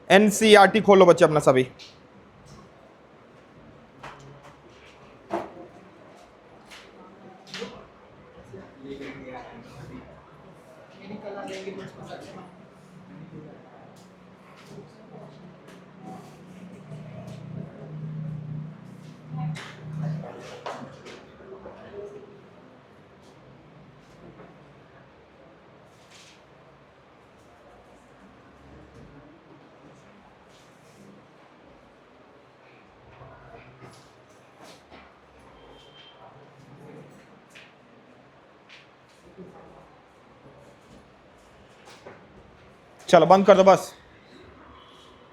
NCERT खोलो बच्चे अपना सभी। चलो बंद कर दो, बस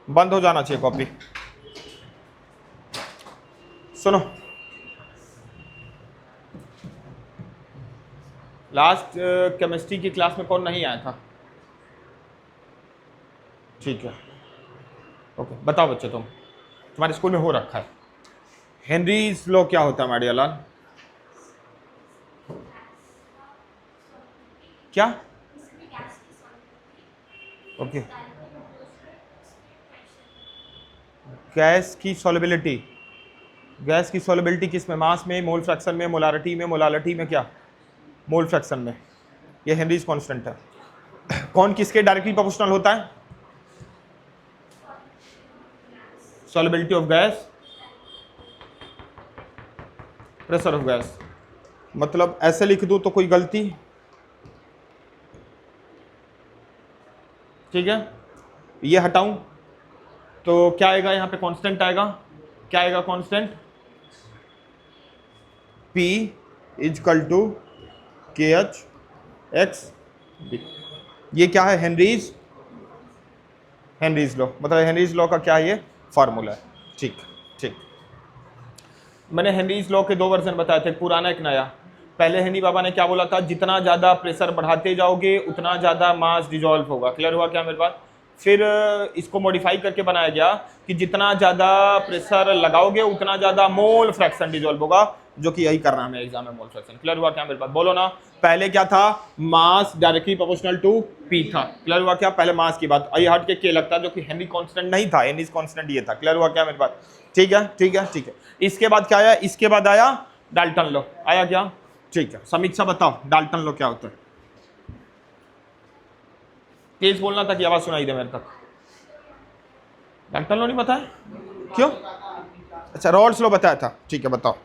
बंद हो जाना चाहिए कॉपी। सुनो, लास्ट केमिस्ट्री की क्लास में कौन नहीं आया था? ठीक है, ओके। बताओ बच्चे, तुम्हारे स्कूल में हो रखा है। हेनरीज लॉ क्या होता है माडिया लाल? क्या? ओके, गैस की सॉल्युबिलिटी। गैस की सॉल्युबिलिटी किस में? मास में, मोल फ्रैक्शन में, मोलारिटी में, मोलालिटी में, क्या? मोल फ्रैक्शन में। ये हेनरीज कांस्टेंट है। कौन किसके डायरेक्टली प्रोपोर्शनल होता है? Solubility of gas, pressure of gas. मतलब ऐसे लिख दूं तो कोई गलती? ठीक है, ये हटाऊं तो क्या आएगा? यहाँ पे कांस्टेंट आएगा। क्या आएगा कांस्टेंट? P इजकल टू के एच एक्स बी। ये क्या है? Henry's law. मतलब हेनरीज लॉ का क्या है? ये फार्मूला है। ठीक ठीक। मैंने हेनरीज लॉ के दो वर्जन बताए थे, पुराना एक नया। पहले हेनरी बाबा ने क्या बोला था? जितना ज्यादा प्रेशर बढ़ाते जाओगे उतना ज्यादा मास डिजॉल्व होगा। क्लियर हुआ क्या मेरे बात? फिर इसको मॉडिफाई करके बनाया गया कि जितना ज्यादा प्रेशर लगाओगे उतना ज्यादा मोल फ्रैक्शन डिजॉल्व होगा, जो कि यही करना हमें एग्जाम में, मोल फ्रैक्शन। क्लियर हुआ क्या मेरे बात? बोलो ना। पहले क्या था? मास डायरेक्टली प्रोपोर्शनल टू पी था। क्लियर हुआ क्या? पहले मास की बात, ये हट के के लगता, जो कि हेनरी कांस्टेंट नहीं था, हेनरी कांस्टेंट ये था। क्लियर हुआ क्या मेरे बात? ठीक है ठीक है ठीक है। इसके बाद क्या आया? इसके बाद आया डाल्टन लॉ। आया क्या? ठीक है, समीक्षा बताओ डाल्टन लॉ क्या होता है? तेज बोलना था कि आवाज सुनाई दे मेरे तक। डाल्टन लॉ नहीं पता है? क्यों? अच्छा, रॉल्स लॉ बताया था। ठीक है, बताओ।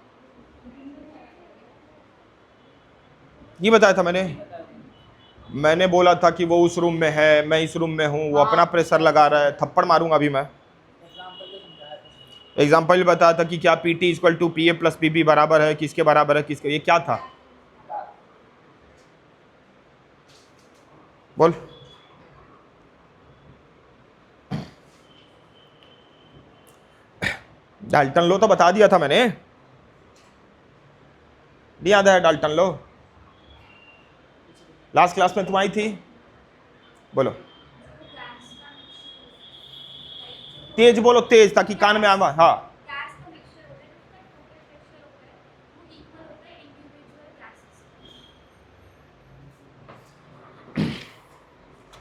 ये बताया था मैंने बोला था कि वो उस रूम में है, मैं इस रूम में हूं, वो अपना प्रेशर लगा रहा है। थप्पड़ मारूंगा अभी मैं। एग्जाम्पल बताया था कि क्या P T equal to P A plus P B बराबर है, किसके बराबर है, किसके? ये क्या था? बोल। डाल्टन लो तो बता दिया था मैंने। नहीं याद है डाल्टन लो? लास्ट क्लास में तुम आई थी। बोलो तेज, बोलो तेज, ताकि कान में आवा। हाँ,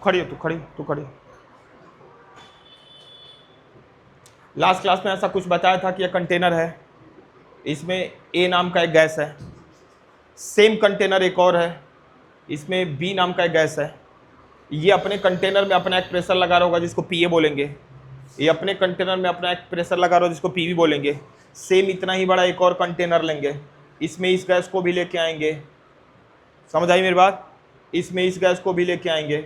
खड़ी हो, तू खड़ी हो। लास्ट क्लास में ऐसा कुछ बताया था कि यह कंटेनर है, इसमें ए नाम का एक गैस है, सेम कंटेनर एक और है, इसमें बी नाम का एक गैस है। ये अपने कंटेनर में अपना एक प्रेशर लगा रहा होगा जिसको पी ए बोलेंगे, ये अपने कंटेनर में अपना एक प्रेशर लगा रहा होगा जिसको पी बी बोलेंगे। सेम इतना ही बड़ा एक और कंटेनर लेंगे, इसमें इस गैस को भी लेके आएंगे। समझ आई मेरी बात? इसमें इस गैस को भी लेके आएंगे।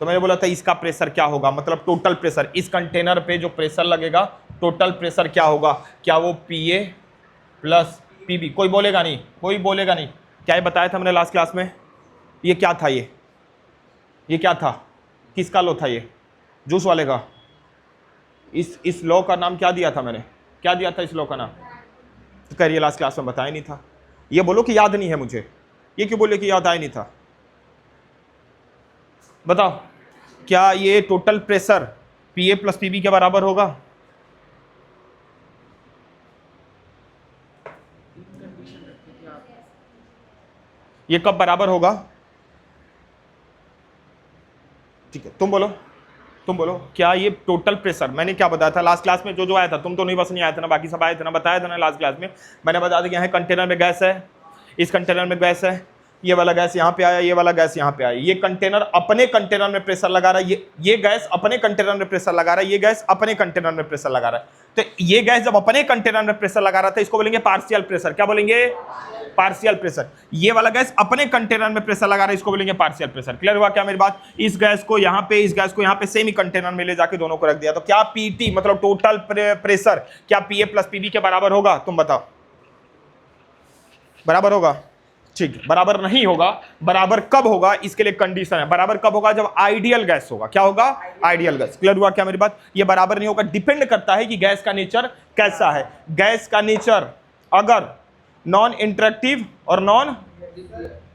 तो मैंने बोला था इसका प्रेशर क्या होगा, मतलब टोटल प्रेशर, इस कंटेनर पे जो प्रेशर लगेगा टोटल प्रेशर क्या होगा? क्या वो P A plus P B? कोई बोलेगा नहीं, कोई बोलेगा नहीं। क्या ये बताया था मैंने लास्ट क्लास में? ये क्या था? ये क्या था? किसका लॉ था ये? जूस वाले का। इस लॉ का नाम क्या दिया था मैंने? क्या दिया था इस लॉ का नाम? तो कह रही है लास्ट क्लास में बताया नहीं था। ये बोलो कि याद नहीं है मुझे। ये क्यों बोले कि याद आया नहीं था? बताओ, क्या ये total pressure P A plus P B के बराबर होगा? ये कब बराबर होगा? ठीक है, तुम बोलो। तुम बोलो क्या ये टोटल प्रेशर, मैंने क्या बताया था लास्ट क्लास में, जो जो आया था, तुम तो नहीं बस नहीं आया था ना, बाकी सब आए थे ना, बताया था ना लास्ट क्लास में। मैंने बता दिया है कंटेनर में गैस है, इस कंटेनर में गैस है, ये वाला गैस यहाँ पे आया, ये वाला गैस यहाँ पे आया, ये कंटेनर अपने कंटेनर में प्रेशर लगा रहा है, ये गैस अपने कंटेनर में प्रेशर लगा रहा है, ये गैस अपने कंटेनर में प्रेशर लगा रहा है। तो ये गैस जब अपने कंटेनर में प्रेशर लगा रहा था, इसको बोलेंगे पार्शियल प्रेशर। क्या बोलेंगे? Partial pressure. ये वाला गैस अपने कंटेनर में प्रेशर लगा रहा है, इसको बोलेंगे पार्शियल प्रेशर। क्लियर हुआ क्या मेरी बात? इस गैस को यहाँ पे, इस गैस को यहाँ पे सेम ही कंटेनर में ले जाके दोनों को रख दिया, तो क्या पीटी मतलब टोटल प्रेशर क्या पीए प्लस पीबी के बराबर होगा? तुम बताओ, बराबर होगा? ठीक, बराबर नहीं होगा। बराबर कब होगा? इसके लिए कंडीशन है। बराबर कब होगा? जब आइडियल गैस होगा। क्या होगा? Ideal gas. क्लियर हुआ क्या मेरी बात? ये बराबर नहीं होगा, डिपेंड करता है कि गैस का नेचर कैसा है। गैस का नेचर अगर नॉन इंटरेक्टिव और नॉन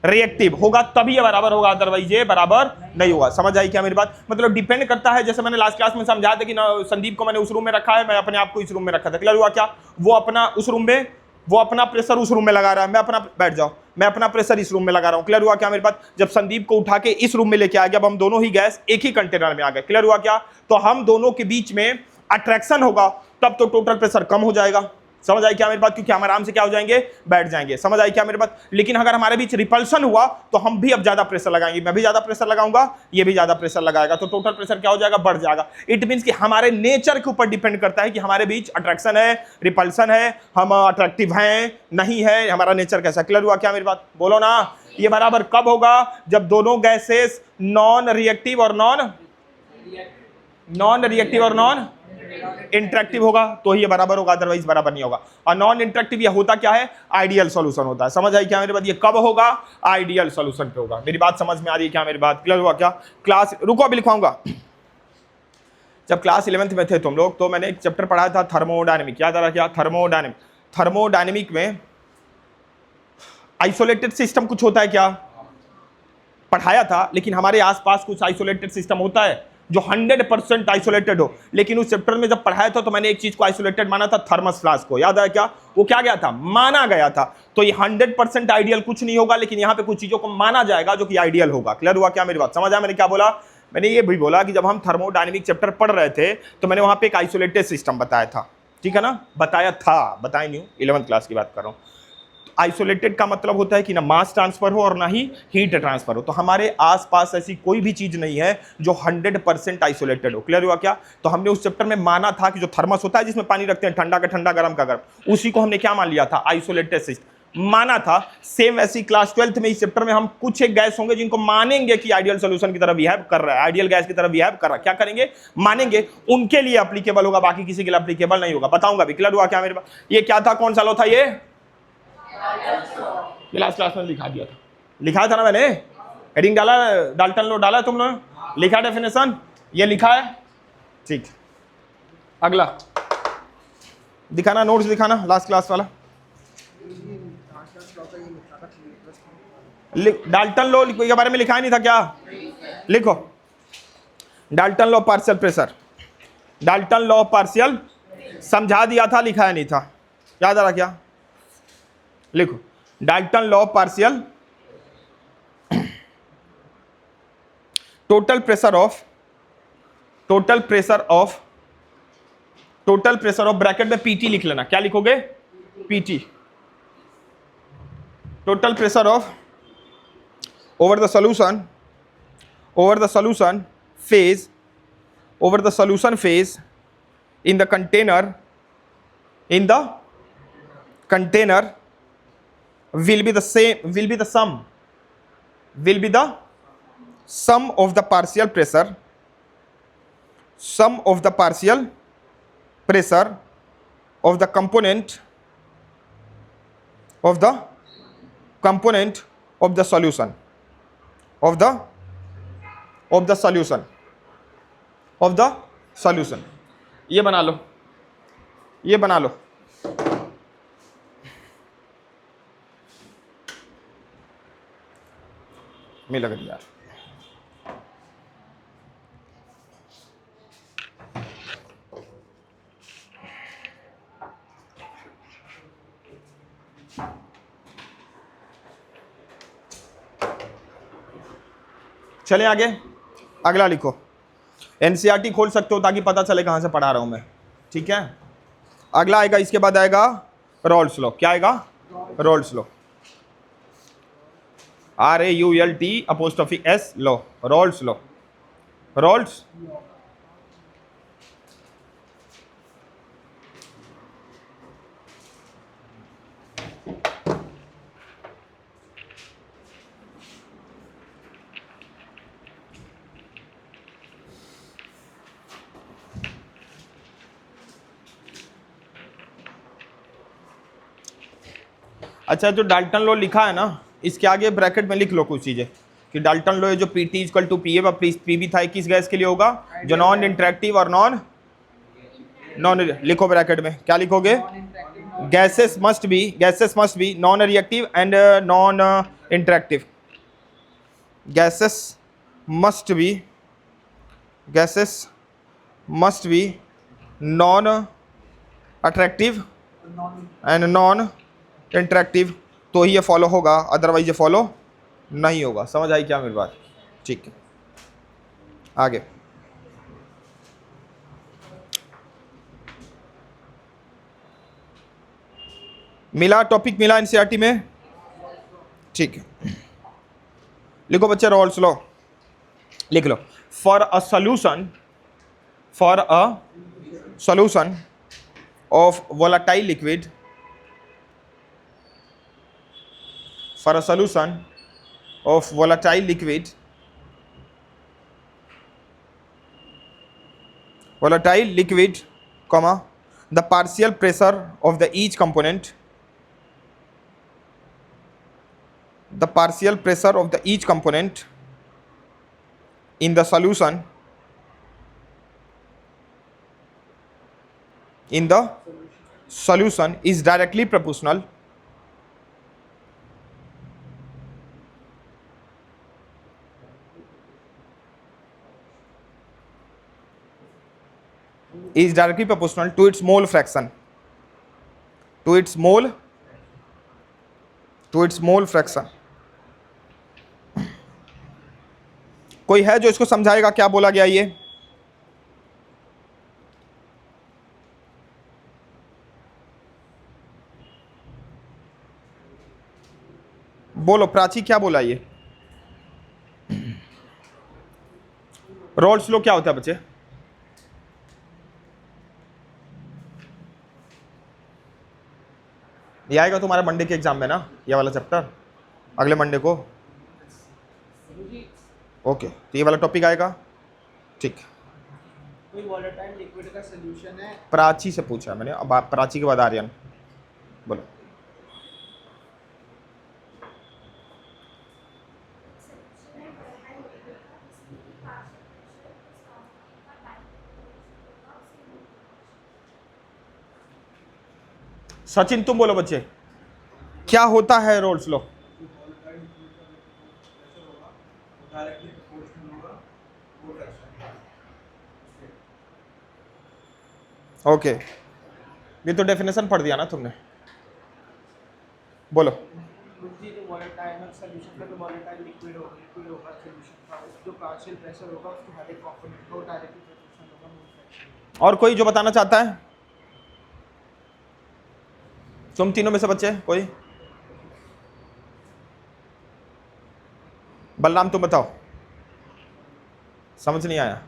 रिएक्टिव होगा तभी ये बराबर होगा, अदरवाइज ये बराबर नहीं होगा। समझ आई क्या मेरी बात? मतलब डिपेंड करता है, जैसे मैंने लास्ट क्लास में समझाया था कि संदीप को मैंने उस रूम में रखा है, मैं अपने आप को इस रूम में रखा था। क्लियर हुआ क्या? वो अपना उस रूम में, वो अपना प्रेशर उस रूम में लगा रहा है, मैं अपना, बैठ जाओ, मैं अपना प्रेशर इस रूम में लगा रहा हूं। क्लियर हुआ क्या मेरी बात? जब संदीप को उठा के इस रूम में लेके आ गया, अब हम दोनों ही गैस एक ही कंटेनर में आ गए। क्लियर हुआ क्या? तो हम दोनों के बीच में अट्रैक्शन होगा, तब तो टोटल प्रेशर कम हो जाएगा। समझ आई क्या मेरी बात? क्योंकि हम आराम से क्या हो जाएंगे? बैठ जाएंगे। समझ आई क्या मेरी बात? लेकिन अगर हमारे बीच रिपल्सन हुआ तो हम भी अब ज्यादा प्रेशर लगाएंगे, मैं भी ज्यादा प्रेशर लगाऊंगा, ये भी ज्यादा प्रेशर लगाएगा, तो टोटल प्रेशर क्या हो जाएगा? बढ़ जाएगा। इट मींस कि हमारे नेचर के ऊपर डिपेंड करता है कि हमारे बीच अट्रैक्शन है, रिपल्सन है, हम अट्रैक्टिव हैं नहीं है, हमारा नेचर कैसा। क्लियर हुआ क्या मेरी बात? बोलो ना। ये बराबर कब होगा? जब दोनों गैसेस नॉन रिएक्टिव और नॉन इंटरेक्टिव होगा तो ही ये बराबर होगा, अदरवाइज बराबर नहीं होगा। और नॉन इंटरेक्टिव ये होता क्या है? आइडियल सॉल्यूशन होता है। समझ आई क्या मेरी बात? ये कब होगा? आइडियल सॉल्यूशन पे होगा। मेरी बात समझ में आ रही है क्या मेरी बात? क्लियर हुआ क्या? क्लास, रुको अभी लिखवाऊंगा। जब क्लास 11th में थे तुम लोग, तो मैंने एक चैप्टर पढ़ाया था थर्मोडायनेमिक। याद आ रहा क्या? थर्मोडायनेमिक में आइसोलेटेड सिस्टम कुछ होता है क्या? पढ़ाया था, लेकिन हमारे आसपास कुछ आइसोलेटेड सिस्टम होता है जो 100% आइसोलेटेड हो। लेकिन उस चैप्टर में जब पढ़ाया था तो मैंने एक चीज को आइसोलेटेड माना था, थर्मस फ्लास्क को। याद है क्या? वो क्या गया था? माना गया था। तो ये 100% आइडियल कुछ नहीं होगा, लेकिन यहाँ पे कुछ चीजों को माना जाएगा जो कि आइडियल होगा। क्लियर हुआ क्या मेरी बात? समझ आया मैंने क्या बोला? मैंने ये भी बोला कि जब हम थर्मोडायनेमिक चैप्टर पढ़ रहे थे तो मैंने वहां पे एक आइसोलेटेड सिस्टम बताया था। ठीक है ना? बताया था, बताया नहीं हूं, 11th क्लास की बात कर रहा हूं। आइसोलेटेड का मतलब होता है कि ना मास ट्रांसफर हो और ना ही हीट ट्रांसफर हो। तो हमारे आसपास ऐसी कोई भी चीज नहीं है जो 100% आइसोलेटेड हो। क्लियर हुआ क्या? तो हमने उस चैप्टर में माना था कि जो थर्मस होता है जिसमें पानी रखते हैं, ठंडा का ठंडा, गर्म का गर्म, उसी को हमने क्या मान लिया था? आइसोलेटेड सिस्टम माना था। सेम ऐसी क्लास 12th में इस चैप्टर में हम कुछ एक गैस होंगे जिनको मानेंगे कि आइडियल सॉल्यूशन की तरह बिहेव कर रहा है, आइडियल गैस की तरह बिहेव कर रहा है। क्या करेंगे? मानेंगे। उनके लिए एप्लीकेबल होगा, बाकी किसी के लिए एप्लीकेबल नहीं होगा। बताऊंगा भी। क्लियर हुआ क्या मेरे पास? ये क्या था? कौन सा लॉ था ये लास्ट क्लास में लिखा दिया था, लिखा था ना मैंने, हेडिंग डाला, डाल्टन लॉ डाला तुमने, लिखा डेफिनेशन, ये लिखा है। ठीक, अगला दिखाना, नोट्स दिखाना, लास्ट क्लास वाला। डाल्टन लॉ के बारे में लिखा ही नहीं था क्या? लिखो, Dalton law partial pressure, Dalton law partial समझा दिया था, लिखा नहीं था। याद आ रहा क्या? लिखो, Dalton law partial, total pressure of bracket में पीटी लिख लेना। क्या लिखोगे? PT, total pressure of over the solution phase in the container will be the sum of the partial pressure of the component of the solution ये बना लो, ये बना लो। मैं लग रही यार, चलें आगे। अगला लिखो, एनसीईआरटी खोल सकते हो ताकि पता चले कहाँ से पढ़ा रहा हूँ मैं, ठीक है। अगला आएगा, इसके बाद आएगा रॉल्स लॉ। क्या आएगा? Raoult's law, RAULT' law, Raoult's law. Raoult's अच्छा, जो डाल्टन लॉ लिखा है ना, इसके आगे ब्रैकेट में लिख लो कुछ चीजें कि डाल्टन लॉ जो PT इक्वल टू PA व PB था, किस गैस के लिए होगा? जो नॉन इंटरेक्टिव और नॉन लिखो ब्रैकेट में, क्या लिखोगे? Gases must be non reactive and non interactive. Gases must be non attractive and non interactive, तो ही ये फॉलो होगा, अदरवाइज ये फॉलो नहीं होगा। समझ आई क्या मेरी बात? ठीक है, आगे। मिला टॉपिक, मिला एनसीईआरटी में, ठीक है। लिखो बच्चे रॉल्स लॉ, लिख लो। For a solution of volatile liquid, for a solution of volatile liquid, comma, the partial pressure of the each component in the solution is directly proportional to its mole fraction, कोई है जो इसको समझाएगा क्या बोला गया? ये बोलो, प्राची क्या बोला? ये रॉल्स लॉ क्या होता है बच्चे? ये आएगा तुम्हारे मंडे के एग्जाम में ना, ये वाला चैप्टर, अगले मंडे को। ओके, तो ये वाला टॉपिक आएगा, ठीक। कोई वोलेटाइल लिक्विड का सॉल्यूशन है? प्राची से पूछा मैंने, अब प्राची के बाद आर्यन, बोलो। सचिन तुम बोलो बच्चे, क्या होता है रॉल्स लॉ? ओके, ये तो डेफिनेशन पढ़ दिया ना तुमने, बोलो। और कोई जो बताना चाहता है? तुम तीनों में से बच्चे कोई? बलराम तुम बताओ, समझ नहीं आया?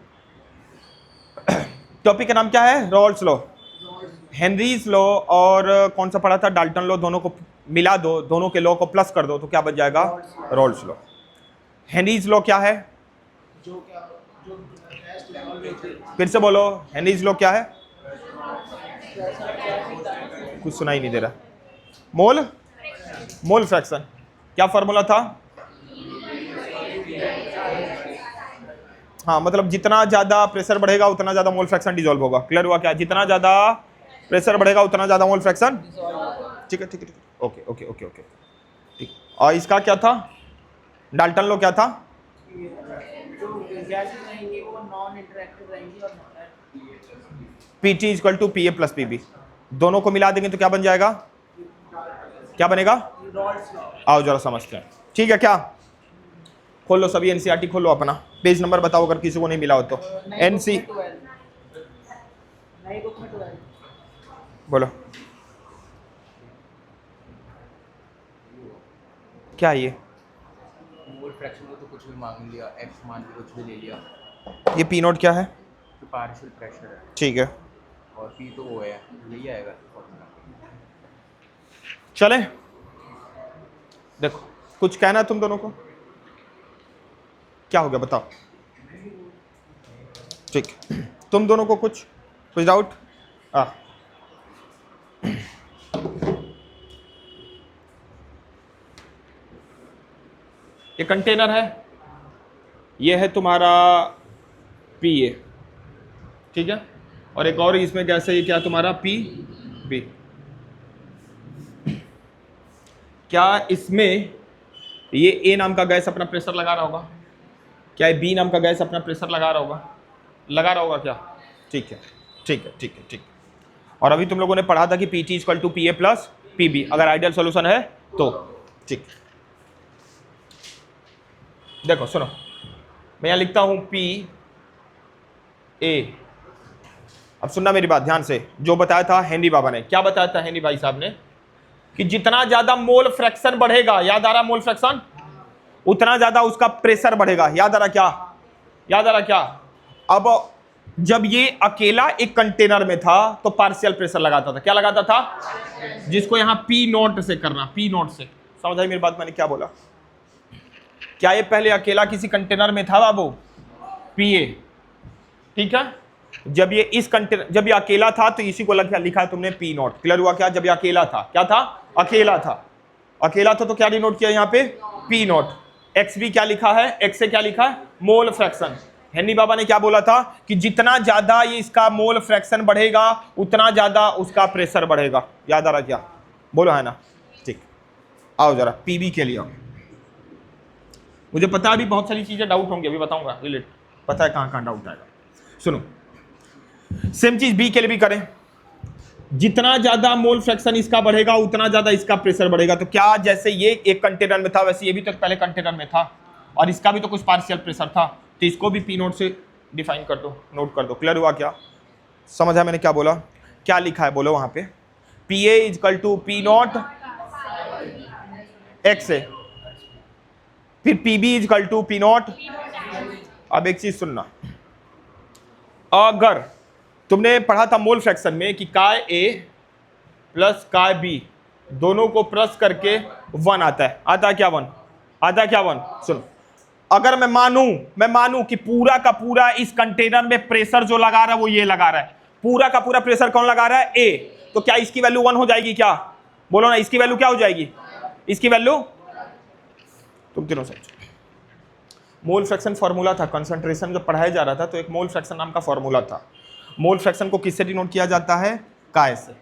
टॉपिक का नाम क्या है? रॉल्स लॉ, हेनरीज लॉ और कौन सा पढ़ा था? Dalton law. दोनों को मिला दो, दोनों के लॉ को प्लस कर दो तो क्या बन जाएगा? Rawls law. हेनरीज लॉ क्या है? फिर से बोलो, हेनरीज लॉ क्या है? कुछ सुनाई नहीं दे रहा। Mole fraction. क्या फॉर्मूला था? हाँ, मतलब जितना ज्यादा प्रेशर बढ़ेगा उतना ज्यादा मोल फ्रैक्शन डिसॉल्व होगा। क्लियर हुआ क्या? जितना ज्यादा प्रेशर बढ़ेगा उतना ज्यादा मोल फ्रैक्शन, ठीक है, ठीक है, ओके ओके ओके ओके, ठीक। और इसका क्या था? डाल्टन लॉ क्या था? PT equal to PA plus PB, दोनों को मिला देंगे तो क्या बन जाएगा? क्या बनेगा? आओ जरा समझते हैं, ठीक है क्या? खोल लो सभी, एनसीईआरटी खोलो अपना, पेज नंबर बताओ अगर किसी को नहीं मिला हो तो। एनसी नई बुक में 12। बोलो क्या है ये? मोल फ्रैक्शन को तो कुछ भी मांग लिया, एक्स मान के कुछ भी ले लिया। ये पी नोट क्या है? तो पार्शियल प्रेशर है, ठीक है, और पी तो वो है, यही आएगा फॉर्मूला। चले देखो, कुछ कहना है तुम दोनों को? क्या हो गया बताओ? ठीक, तुम दोनों को कुछ डाउट? ये कंटेनर है, ये है तुम्हारा पी ए, ठीक है, और एक और इसमें गैस है, ये क्या तुम्हारा पी बी। क्या इसमें ये ए नाम का गैस अपना प्रेशर लगा रहा होगा? क्या ये बी नाम का गैस अपना प्रेशर लगा रहा होगा? लगा रहा होगा क्या? ठीक है, ठीक है, ठीक है, ठीक है। और अभी तुम लोगों ने पढ़ा था कि P T equal to P A plus P B, अगर आइडियल सोल्यूशन है तो। ठीक, देखो सुनो, मैं यहां लिखता हूं पी ए। अब सुनना मेरी बात ध्यान से, जो बताया था हेनरी बाबा ने, क्या बताया था हेनरी भाई साहब ने, कि जितना ज्यादा मोल फ्रैक्शन बढ़ेगा, याद आ रहा मोल फ्रैक्शन, उतना ज्यादा उसका प्रेशर बढ़ेगा। याद आ रहा क्या? याद आ रहा क्या? अब जब ये अकेला एक कंटेनर में था तो पार्शियल प्रेशर लगाता था। क्या लगाता था? जिसको यहां पी नोट से करना, पी नोट से। समझ आई मेरी बात मैंने क्या बोला? क्या ये पहले अकेला किसी कंटेनर में था बाबू? पी ए, ठीक है। जब ये इस कंटेनर, जब ये अकेला था तो इसी को लिखा है तुमने पी नोट। क्लियर हुआ क्या? जब ये अकेला था, क्या था? अकेला था। अकेला था तो क्या डिनोट किया यहाँ पे? P naught. एक्स भी क्या लिखा है? एक्स से क्या लिखा है? Mole fraction. हेनरी बाबा ने क्या बोला था कि जितना ज्यादा ये इसका मोल फ्रैक्शन बढ़ेगा उतना ज्यादा उसका प्रेशर बढ़ेगा। याद आ रहा क्या? बोलो है ना? ठीक, आओ जरा पीबी के लिए आओ। मुझे पता है अभी बहुत सारी चीजें डाउट होंगी, अभी बताऊंगा रिलेट, पता है कहां कहां डाउट आएगा। सुनो, सेम चीज बी के लिए भी करें। जितना ज्यादा मोल फ्रैक्शन इसका बढ़ेगा उतना ज्यादा इसका प्रेशर बढ़ेगा। तो क्या जैसे ये एक कंटेनर में था वैसे ये भी तो पहले कंटेनर में था और इसका भी तो कुछ पार्शियल प्रेशर था, तो इसको भी पी नोट से डिफाइन कर दो, नोट कर दो। क्लियर हुआ क्या? समझ आया मैंने क्या बोला? क्या लिखा है बोलो वहां पे? P A equal to P naught X है, फिर P B equal to P naught. अब एक चीज सुनना, अगर तुमने पढ़ा था मोल फ्रैक्शन में कि काय ए प्लस काय बी दोनों को प्लस करके 1 आता है। आता है क्या 1? आता है क्या 1? सुनो, अगर मैं मानूं कि पूरा का पूरा इस कंटेनर में प्रेशर जो लगा रहा है वो ये लगा रहा है, पूरा का पूरा प्रेशर कौन लगा रहा है? ए। तो क्या इसकी वैल्यू 1 हो जाएगी क्या? बोलो ना, इसकी वैल्यू क्या हो जाएगी? इसकी वैल्यू तुम तीनों समझो। मोल फ्रैक्शन फॉर्मूला था, कंसंट्रेशन जब पढ़ाया जा रहा था तो एक मोल फ्रैक्शन नाम का फॉर्मूला था। मोल फ्रैक्शन को किससे डिनोट किया जाता है? काय से,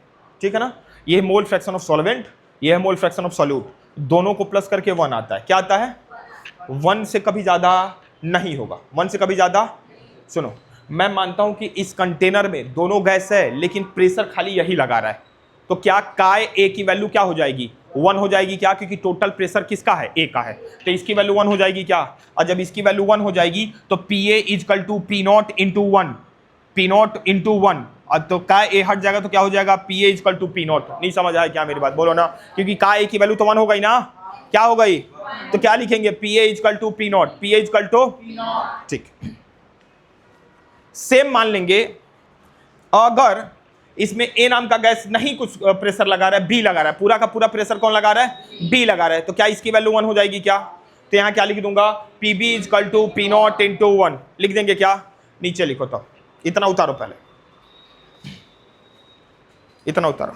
ठीक है ना। ये है मोल फ्रैक्शन ऑफ सॉल्वेंट, ये है मोल फ्रैक्शन ऑफ सॉल्यूट, दोनों को प्लस करके 1 आता है। क्या आता है? 1 से कभी ज्यादा नहीं होगा, 1 से कभी ज्यादा। सुनो, मैं मानता हूं कि इस कंटेनर में दोनों गैस है लेकिन प्रेशर खाली यही लगा रहा है, तो क्या काय ए की वैल्यू क्या हो जाएगी? 1 हो जाएगी क्या? क्योंकि टोटल प्रेशर किसका है? ए का है, तो इसकी वैल्यू 1 हो जाएगी क्या? और जब इसकी वैल्यू 1 हो जाएगी तो P A equal to P naught into 1, P naught into 1। अब तो काय ए हट जाएगा तो क्या हो जाएगा? P A equal to P naught. नहीं समझ आया क्या मेरी बात? बोलो ना, क्योंकि काय ए की वैल्यू तो 1 हो गई ना, क्या हो गई? तो क्या लिखेंगे? P A equal to P naught, P A equal to, ठीक। सेम मान लेंगे अगर इसमें ए नाम का गैस नहीं कुछ प्रेशर लगा रहा है, बी लगा रहा है, पूरा का पूरा प्रेशर कौन लगा रहा है? बी लगा रहा है, तो क्या इसकी वैल्यू 1 हो जाएगी क्या? तो यहां क्या लिख दूंगा? P B equal to P naught into 1 लिख देंगे क्या? नीचे लिखो, तो इतना उतारो, पहले इतना उतारो।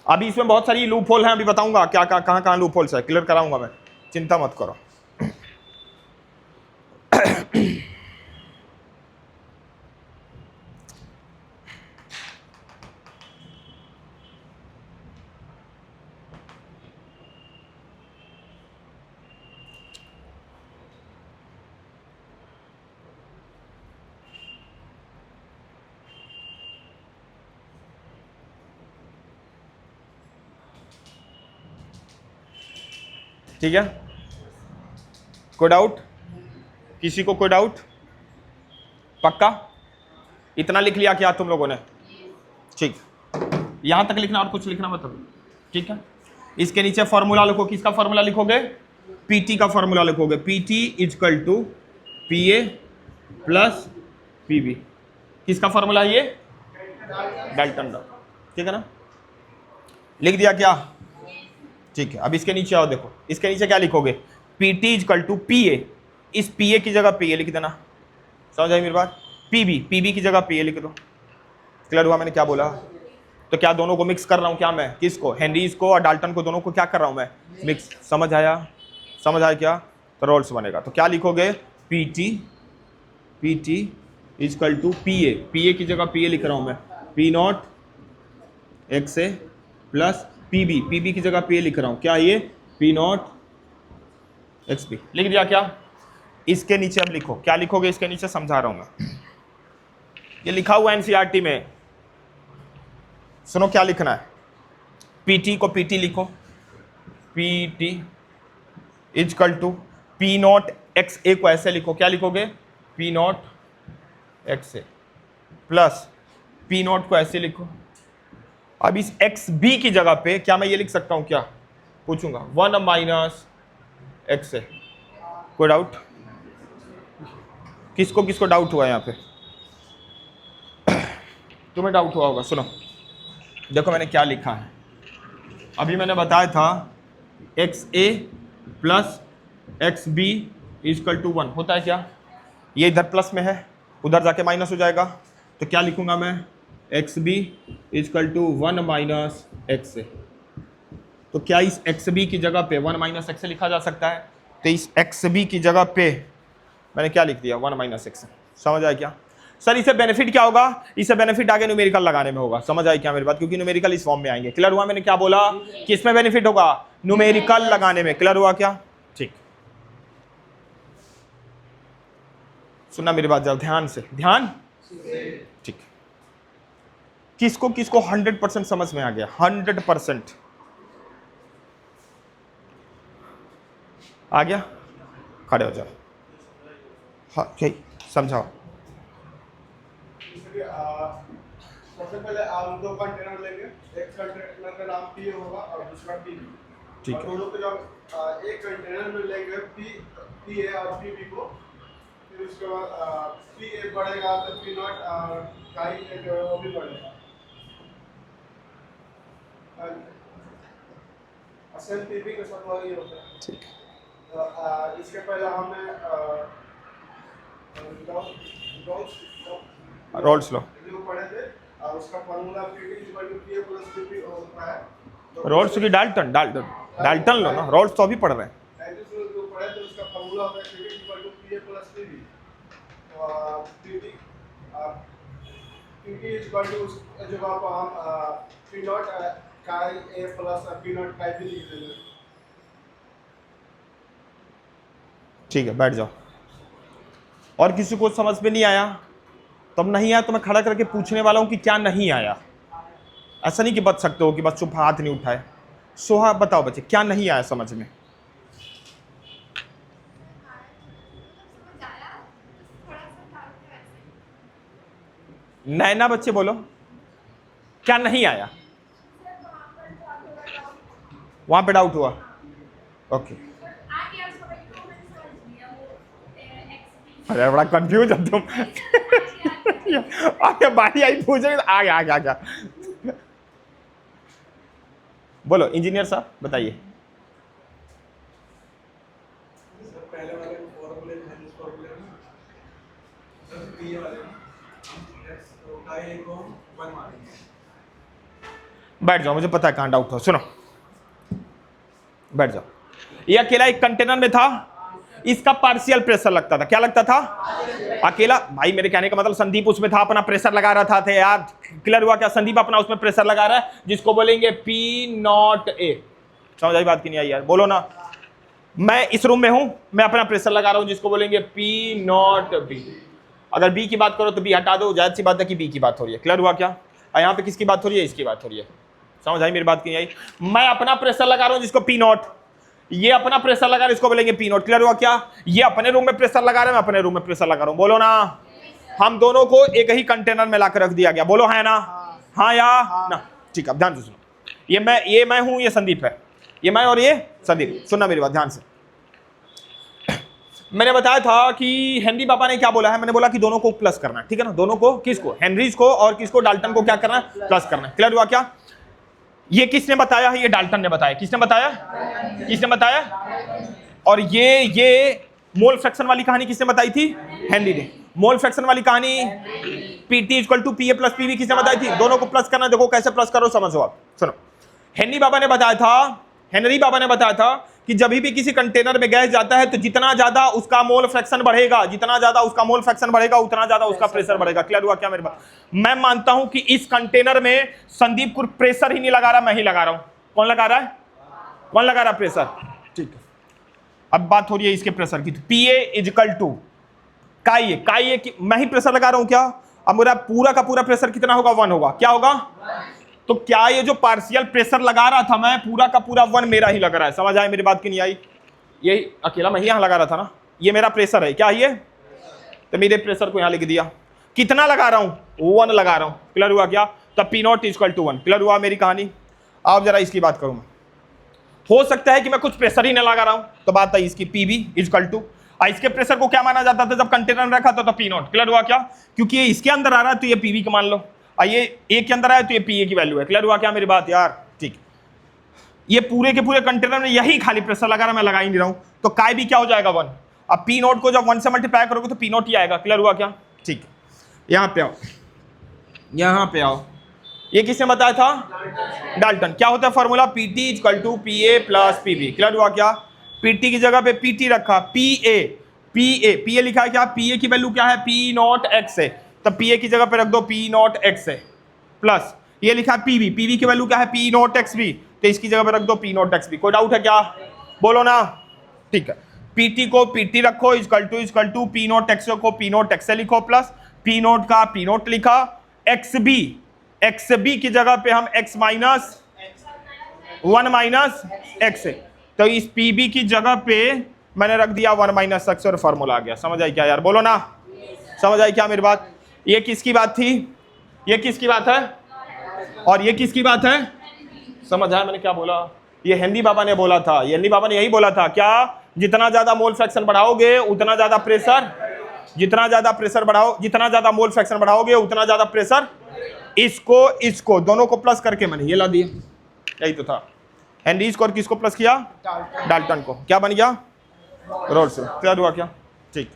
अभी इसमें बहुत सारी लूप होल हैं, अभी बताऊंगा क्या कहां कहां लूप होल्स है, क्लियर कराऊंगा मैं, चिंता मत करो। ठीक है, कोई डाउट? किसी को कोई डाउट? पक्का? इतना लिख लिया क्या तुम लोगों ने? ठीक, यहां तक लिखना और कुछ लिखना मतलब, ठीक है। इसके नीचे फॉर्मूला लिखो, किसका फॉर्मूला लिखोगे? पीटी का फॉर्मूला लिखोगे, PT equal to PA plus PB. किसका फॉर्मूला है ये? डाल्टन का, ठीक है ना? लिख दिया क्या? ठीक है। अब इसके नीचे आओ, देखो इसके नीचे क्या लिखोगे? पीटी इजकल टू पीए, इस पीए की जगह पीए लिख देना, समझ आई मेरी बात? पीबी, पीबी की जगह पीए लिख दो। क्लियर हुआ मैंने क्या बोला? तो क्या दोनों को मिक्स कर रहा हूं क्या मैं? किसको? हेनरीज को और डाल्टन को, दोनों को क्या कर रहा हूं मैं? मिक्स। समझ आया? समझ आया क्या? तो रोल्स बनेगा। तो क्या लिखोगे? PT, PT equal to PA, PA की जगह पीए लिख रहा हूं मैं, P naught X A plus PB, PB की जगह पीए लिख रहा हूं, क्या ये? P naught X B. लिख दिया क्या? इसके नीचे अब लिखो, क्या लिखोगे इसके नीचे? समझा रहा हूं मैं, ये लिखा हुआ एनसीईआरटी में, सुनो क्या लिखना है। पीटी को पीटी लिखो, PT equal to P naught X A को ऐसे लिखो, क्या लिखोगे? P naught X A plus P naught को ऐसे लिखो। अब इस एक्स बी की जगह पे क्या मैं ये लिख सकता हूं क्या? पूछूंगा, 1 माइनस एक्स ए। कोई डाउट? किसको किसको डाउट हुआ यहां पे? तुम्हें डाउट हुआ होगा। सुनो देखो मैंने क्या लिखा है, अभी मैंने बताया था X A plus X B equal to 1 होता है क्या? ये इधर प्लस में है, उधर जाके माइनस हो जाएगा, तो क्या लिखूंगा मैं? X B equal to 1 minus X A. तो क्या इस एक्स बी की जगह पे 1 माइनस एक्स ए लिखा जा सकता है? तो इस एक्स बी की जगह पे मैंने क्या लिख दिया? 1 माइनस एक्स ए। समझ आया क्या? सर इससे बेनिफिट क्या होगा? इससे बेनिफिट आगे न्यूमेरिकल लगाने में होगा। समझ आई क्या मेरी बात? क्योंकि न्यूमेरिकल इस फॉर्म में आएंगे। क्लियर हुआ मैंने क्या बोला? किसमें बेनिफिट होगा? न्यूमेरिकल लगाने में। क्लियर हुआ क्या? ठीक, सुनना मेरी बात जाओ ध्यान से, ध्यान। ठीक, किसको किसको 100% समझ में आ गया? 100% आ गया? खड़े हो जाओ। हाँ ठीक, समझाओ। सबसे पहले आप 2 कंटेनर लेंगे, एक कंटेनर का नाम पी होगा और दूसरा पीबी। ठीक और है। दोनों को जब एक कंटेनर में लेंगे पी ए और पीबी को, फिर उसके बाद पी ए बढ़ेगा तो पी नॉट का ही जो है वो भी बढ़ेगा। असल पीबी के साथ वही होता है। ठीक, तो इसके पहले हमें रोल्स लो। जो पढ़े थे उसका formula PT equal to PA plus PB होता है। रोल्स की डाल्टन, डाल्टन डाल्टन लो ना, रोल्स तो अभी पढ़ रहे हैं। जो पढ़े थे उसका फार्मूला होता है PT equal to PA plus PB. PT equal to जब आप हम P naught chi A plus P naught chi B लिख देंगे। ठीक है, बैठ जाओ। और किसी को समझ में नहीं आया? तब नहीं आया तो मैं खड़ा करके पूछने वाला हूं कि क्या नहीं आया। ऐसा नहीं कि बच सकते हो कि बस चुप हाथ नहीं उठाए। सोहा बताओ बच्चे, क्या नहीं आया समझ में? नैना बच्चे बोलो, क्या नहीं आया? वहां पे डाउट हुआ? ओके, अरे बड़ा कंफ्यूज हो तुम। आगे बारी आई पूछे, आगे आगे आगे बोलो। इंजीनियर साहब बताइए। पहले वाले फॉर्मूले में इस फॉर्मूले में सर पीए वाले में एक्स तो काई को 1 मानेंगे। बैठ जाओ, मुझे पता है कहां डाउट हो। सुनो, बैठ जाओ। ये अकेला एक कंटेनर में था, इसका पार्शियल प्रेशर लगता था। क्या लगता था? अकेला। भाई मेरे कहने का मतलब संदीप उसमें था, अपना प्रेशर लगा रहा था यार। क्लियर हुआ क्या? संदीप अपना उसमें प्रेशर लगा रहा है, जिसको बोलेंगे पी नॉट ए। समझ आई बात की नहीं आई यार? बोलो ना। मैं इस रूम में हूं, मैं अपना प्रेशर लगा रहा हूं, जिसको बोलेंगे पी नॉट बी। अगर बी की बात करो तो बी हटा दो, जाहिर सी बात है कि बी की बात हो रही है। क्लियर हुआ क्या? यहाँ पे किसकी बात हो रही है? इसकी बात हो रही है। समझ आई मेरी बात की नहीं आई? मैं अपना प्रेशर लगा रहा हूं जिसको पी नॉट, ये अपना प्रेशर लगा रहा है, इसको बोलेंगे पी नॉट। क्लियर हुआ क्या? ये अपने रूम में प्रेशर लगा रहे हैं, मैं अपने रूम में प्रेशर लगा रहा हूं। बोलो ना, हम दोनों को एक ही कंटेनर में लाकर रख दिया गया। बोलो है ना? हाँ या ना? ठीक है, ध्यान से सुनो। ये मैं हूं, ये संदीप है, ये मैं और ये संदीप। सुनना मेरी बात ध्यान से। मैंने बताया था कि हेनरी पापा ने क्या बोला है, मैंने बोला कि दोनों को प्लस करना है, ठीक है ना? दोनों को, किसको? हेनरीज को और किसको? डाल्टन को क्या करना है? प्लस करना है। क्लियर हुआ क्या? ये किसने बताया है? ये डाल्टन ने बताया। किसने बताया? किसने बताया? और ये मोल फ्रैक्शन वाली कहानी किसने बताई थी? हेनरी ने। मोल फ्रैक्शन वाली कहानी PT equal to PA plus PV किसने बताई थी? दोनों को प्लस करना। देखो कैसे प्लस करो, समझो आप। सुनो, हेनरी बाबा ने बताया था कि जब भी किसी कंटेनर में गैस जाता है तो जितना ज्यादा उसका मोल फ्रैक्शन बढ़ेगा, उतना ज्यादा उसका प्रेशर बढ़ेगा। क्लियर हुआ क्या मेरे बात? मैं मानता हूं कि इस कंटेनर में संदीप को प्रेशर ही नहीं लगा रहा, मैं ही लगा रहा हूं। कौन लगा रहा है? कौन लगा रहा है प्रेशर? ठीक है, अब बात हो रही है इसके प्रेशर की। पीए इजिकल टू काय कि मैं ही प्रेशर लगा रहा हूं क्या? अब मेरा पूरा का पूरा प्रेशर कितना होगा? 1 होगा। क्या होगा? तो क्या ये जो पार्शियल प्रेशर लगा रहा था मैं, पूरा का पूरा 1 मेरा ही लग रहा है। समझ आए मेरी बात की नहीं आई? यही अकेला मैं ही यहां लगा रहा था ना, ये मेरा प्रेशर है। क्या ये? तो मेरे प्रेशर को यहां लिख दिया। कितना लगा रहा हूं? 1 लगा रहा हूं। क्लियर हुआ क्या? तब P naught equal to 1। Clear हुआ मेरी कहानी? अब जरा इसकी बात करूं मैं। हो सकता है कि मैं कुछ प्रेशर ही न लगा रहा हूं, तो बात आई इसकी पीबी इक्वल टू, इसके प्रेशर को क्या माना जाता था जब कंटेनर में रखा था? तो पी नॉट। क्लियर हुआ क्या? क्योंकि ये इसके अंदर आ रहा है तो ये पीवी का मान लो, ये ए के अंदर आया तो ये पीए की वैल्यू है। क्लियर हुआ क्या मेरी बात यार? ठीक, ये पूरे के पूरे कंटेनर में यही खाली प्रेशर लगा रहा, मैं लगा ही नहीं रहा हूं। तो काय भी क्या हो जाएगा? 1। अब पी नॉट को जब 1 से मल्टीप्लाई करोगे तो पी नॉट ही आएगा। क्लियर हुआ क्या? ठीक, यहां पे आओ, यहां पे आओ। ये किसने बताया था? डाल्टन। क्या होता है formula? PT equal to PA plus PB. Clear हुआ क्या? पीटी की जगह पे पीटी रखा, पीए लिखा है क्या? पीए की वैल्यू क्या है? पी नॉट एक्स है, तब पीए की जगह पे रख दो पी नॉट एक्स है, प्लस ये लिखा है पीवी की वैल्यू क्या है? पी नॉट एक्स भी, तो इसकी जगह पे रख दो पी नॉट एक्स भी। कोई डाउट है क्या? बोलो ना। ठीक है, पीटी को पीटी रखो equal to P naught X को पी नॉट एक्स से लिखो, प्लस पी नॉट का पी नॉट लिखा, एक्स बी की जगह पे हम एक्स माइनस 1 माइनस एक्स है, तो इस पीबी की जगह पे मैंने रख दिया 1 माइनस एक्स और फॉर्मूला आ गया। समझ आई क्या यार? बोलो ना, समझ आई क्या मेरी बात? ये किसकी बात थी? ये किसकी बात है? और ये किसकी बात है? समझ आया मैंने क्या बोला? ये हेनरी बाबा ने बोला था, हेनरी बाबा ने यही बोला था क्या? जितना ज्यादा मोल फ्रैक्शन बढ़ाओगे उतना ज्यादा प्रेशर, जितना ज्यादा मोल फ्रैक्शन बढ़ाओगे उतना ज्यादा प्रेशर। इसको दोनों को प्लस करके मैंने ये ला दिया, यही तो था। हेनरी को और किसको प्लस किया? डाल्टन को। क्या बन गया? रोल्स। क्लियर हुआ क्या? ठीक,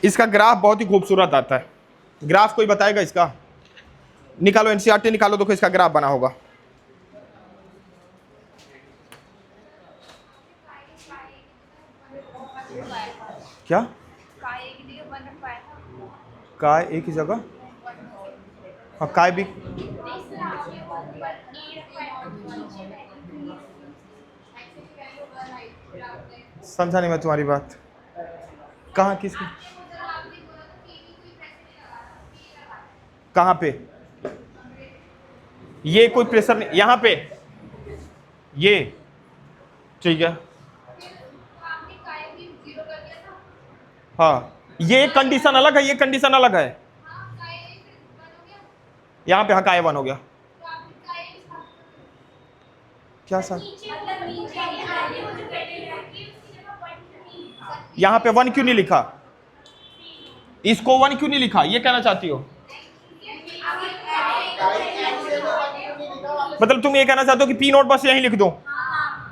इसका ग्राफ बहुत ही खूबसूरत आता है। ग्राफ कोई बताएगा इसका? निकालो, एनसीईआरटी निकालो, देखो इसका ग्राफ बना होगा। क्या? काय एक ही जगह? हाँ, काय भी समझा नहीं मैं तुम्हारी बात। कहाँ, किसकी, कहाँ पे? ये कोई प्रेशर नहीं, यहाँ पे ये, ठीक है। हाँ, ये कंडीशन अलग है, ये कंडीशन अलग है। यहाँ पे हाँ काय 1 हो गया। क्या सर? यहाँ पे 1 क्यों नहीं लिखा? इसको 1 क्यों नहीं लिखा? ये कहना चाहती हो? मतलब तुम ये कहना चाहते हो कि पी नोट बस यहीं लिख दो?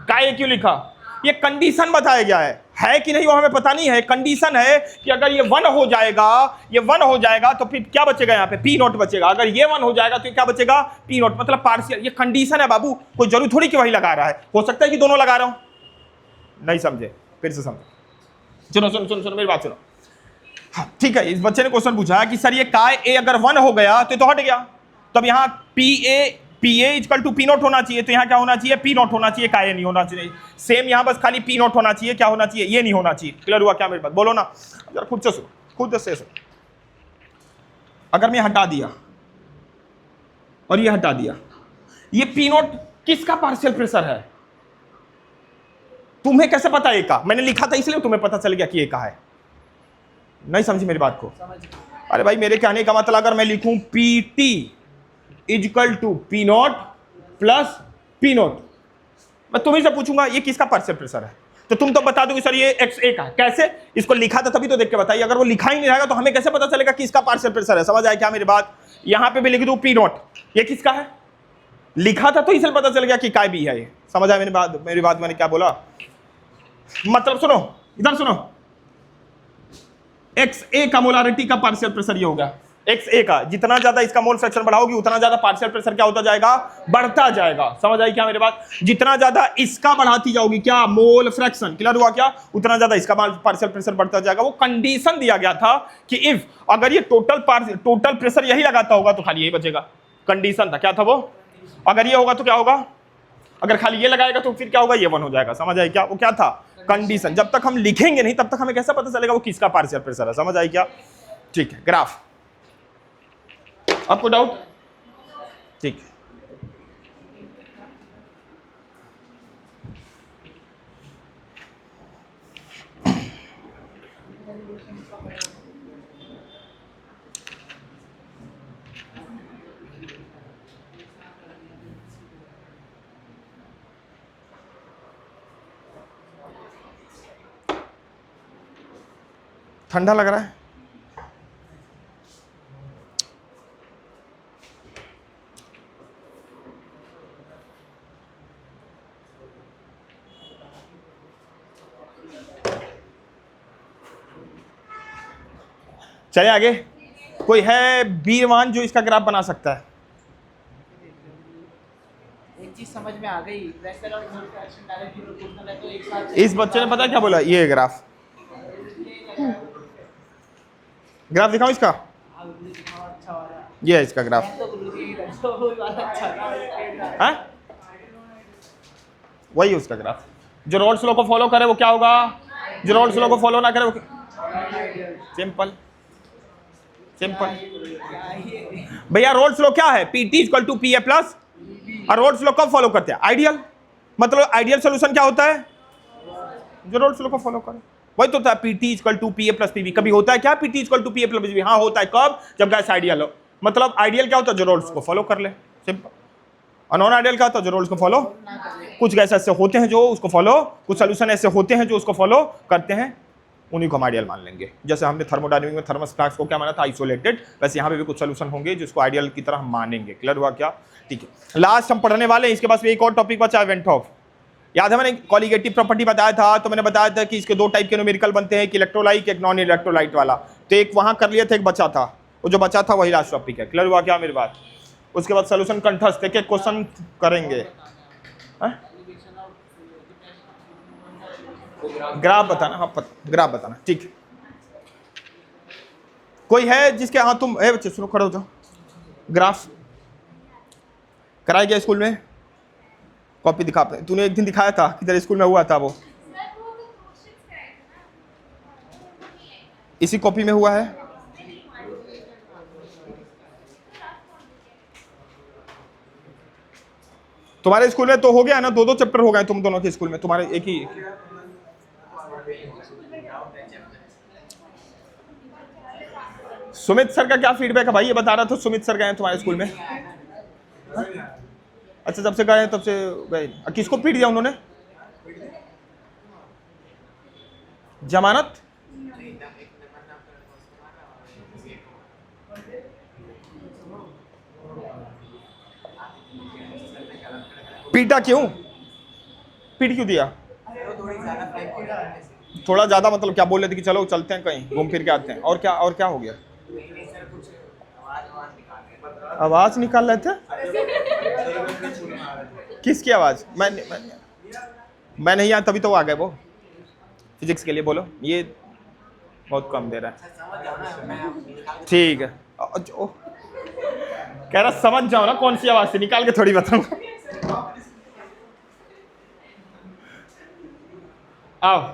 काय क्यों लिखा? ये कंडीशन बताया गया है कि नहीं वो हमें पता नहीं है। कंडीशन है कि अगर ये 1 हो जाएगा, तो फिर क्या बचेगा? यहाँ पे पी नोट बचेगा। अगर ये 1 हो जाएगा तो क्या बचेगा? पी नोट, मतलब पार्शियल। ये कंडीशन है बाबू, कोई जरूरी थोड़ी कि वही लगा रहा है, हो सकता है कि दोनों लगा रहा हूं। नहीं समझे? फिर से समझो। सुनो मेरी बात सुनो। हाँ, ठीक है, इस बच्चे ने क्वेश्चन पूछा कि सर ये काय ए अगर 1 हो गया तो हट गया, तब यहाँ P A equal to P naught होना चाहिए, तो यहाँ क्या होना चाहिए? पी नोट होना चाहिए, काय नहीं होना चाहिए। सेम यहाँ बस खाली पी नोट होना चाहिए। क्या होना चाहिए? ये नहीं होना चाहिए। क्लियर हुआ क्या मेरी बात? बोलो ना जरा, खुद से सुनो, खुद से सुनो। अगर मैं हटा दिया और ये हटा दिया, ये पी नोट किसका पार्शियल प्रेशर है? तुम्हें कैसे पता ए का? मैंने लिखा था इसलिए तुम्हें पता चल गया कि ए का है। नहीं समझी मेरी बात को? अरे भाई मेरे कहने का मतलब अगर मैं लिखूं P T equal to P naught plus P naught, मैं तुम्ही से पूछूंगा ये किसका पार्शियल प्रेशर है, तो तुम तो बता दोगे सर ये एक्स ए का है। कैसे? इसको लिखा था तभी तो देख के बताइए। अगर वो लिखा ही नहीं रहेगा तो हमें कैसे पता चलेगा कि इसका पार्शियल प्रेशर है? समझ आया क्या मेरी बात? यहां पे भी लिख दूं पी नॉट, ये किसका है? लिखा था तो इसलिए पता चल गया कि काय बी है ये। समझ आया मेरी बात मैंने क्या बोला? मतलब सुनो, इधर सुनो, एक्स ए का मोलारिटी का पार्शियल प्रेशर ये होगा एक्स ए का। जितना ज्यादा इसका मोल फ्रैक्शन बढ़ाओगी उतना ज्यादा पार्शियल प्रेशर क्या होता जाएगा? बढ़ता जाएगा। समझ आई क्या मेरी बात? जितना ज्यादा इसका बढ़ाती जाओगी क्या मोल फ्रैक्शन, क्लियर हुआ क्या? उतना ज्यादा इसका पार्शियल प्रेशर बढ़ता जाएगा। वो कंडीशन दिया गया था कि इफ अगर ये टोटल प्रेशर यही लगाता होगा तो खाली यही बचेगा। कंडीशन था, क्या था वो? अगर ये होगा तो क्या होगा? अगर खाली ये लगाएगा तो फिर क्या होगा? ये 1 हो जाएगा। समझ आई क्या? वो क्या था? कंडीशन। जब तक हम लिखेंगे नहीं तब तक हमें कैसा पता चलेगा वो किसका पार्शियल प्रेशर है? समझ आई क्या? ठीक है, ग्राफ आपको डाउट? ठीक, ठंडा लग रहा है? चले आगे। कोई है बीरवान जो इसका ग्राफ बना सकता है? एक चीज समझ में आ गई, प्रेशर और मोल फ्रैक्शन डायरेक्टली प्रोपोर्शनल है तो एक साथ इस बच्चे ने पता क्या बोला? ये ग्राफ दिखाऊं इसका? अच्छा वाला ये है इसका ग्राफ। तो गुरुजी तो वही वाला अच्छा था। है वही उसका ग्राफ। जो रोल्स लॉ को फॉलो करे वो क्या होगा? जो रोल्स लॉ को फॉलो ना करे वो सिंपल भैया। रोल्स लॉ क्या है? PT equal to P A plus. और रोल्स लॉ कब फॉलो करते हैं? आइडियल। मतलब आइडियल सोल्यूशन क्या होता है? जो रोल्स लॉ को फॉलो करे वही तो होता है। PT equal to P A plus PB. कभी होता है क्या PT equal to P A plus PB? हाँ होता है। कब? जब गैस आइडियल हो। मतलब आइडियल क्या होता है? जो रोल्स को फॉलो कर ले, सिंपल। और नॉन आइडियल क्या होता है? जो रोल्स को फॉलो। कुछ गैस ऐसे होते हैं जो उसको फॉलो, कुछ सोल्यूशन ऐसे होते हैं जो उसको फॉलो करते हैं, उन्हीं को हम आइडियल मान लेंगे। जैसे हमने थर्मोडायनेमिक में थर्मस फ्लक्स को क्या माना था? आइसोलेटेड। वैसे यहाँ पे भी कुछ सोल्यूशन होंगे जिसको आइडियल की तरह हम मानेंगे। क्लियर हुआ क्या? ठीक है, लास्ट हम पढ़ने वाले हैं। इसके पास एक और टॉपिक बचा है, वेंट ऑफ। याद है मैंने कॉलिगेटिव प्रॉपर्टी बताया था, तो मैंने बताया था कि इसके 2 टाइप के न्यूमेरिकल बनते हैं, एक इलेक्ट्रोलाइट एक नॉन इलेक्ट्रोलाइट वाला। तो एक वहां कर लिया था, एक बचा था। वो जो बचा था वही लास्ट टॉपिक है। क्लियर हुआ क्या मेरी बात? उसके बाद सोल्यूशन कंठस्थ एक एक क्वेश्चन करेंगे। ग्राफ बताना। हाँ ग्राफ बताना। ठीक, कोई है जिसके? हाँ तुम बच्चे सुनो, खड़े हो जाओ। ग्राफ कराया गया स्कूल में? कॉपी दिखा, तूने एक दिन दिखाया था, किधर स्कूल में हुआ था वो? इसी कॉपी में हुआ है? तुम्हारे स्कूल में तो हो गया ना? 2-2 चैप्टर हो गए तुम दोनों के स्कूल में, तुम्हारे एक ही। सुमित सर का क्या फीडबैक है भाई? ये बता रहा था सुमित सर गए हैं तुम्हारे स्कूल में। अच्छा, जब से गए हैं तब से गए। किसको पीट दिया उन्होंने? जमानत? पीटा क्यों? पीट क्यों दिया? थोड़ा ज्यादा मतलब क्या बोल रहे थे कि चलो चलते हैं कहीं घूम फिर के आते हैं? और क्या हो गया? आवाज निकाल रहे थे? किसकी आवाज? मैं नहीं आया तभी तो आ गए वो फिजिक्स के लिए। बोलो, ये बहुत कम दे रहा है। ठीक है, कह रहा समझ जाओ ना कौन सी आवाज से, निकाल के थोड़ी बताऊंगा। आओ,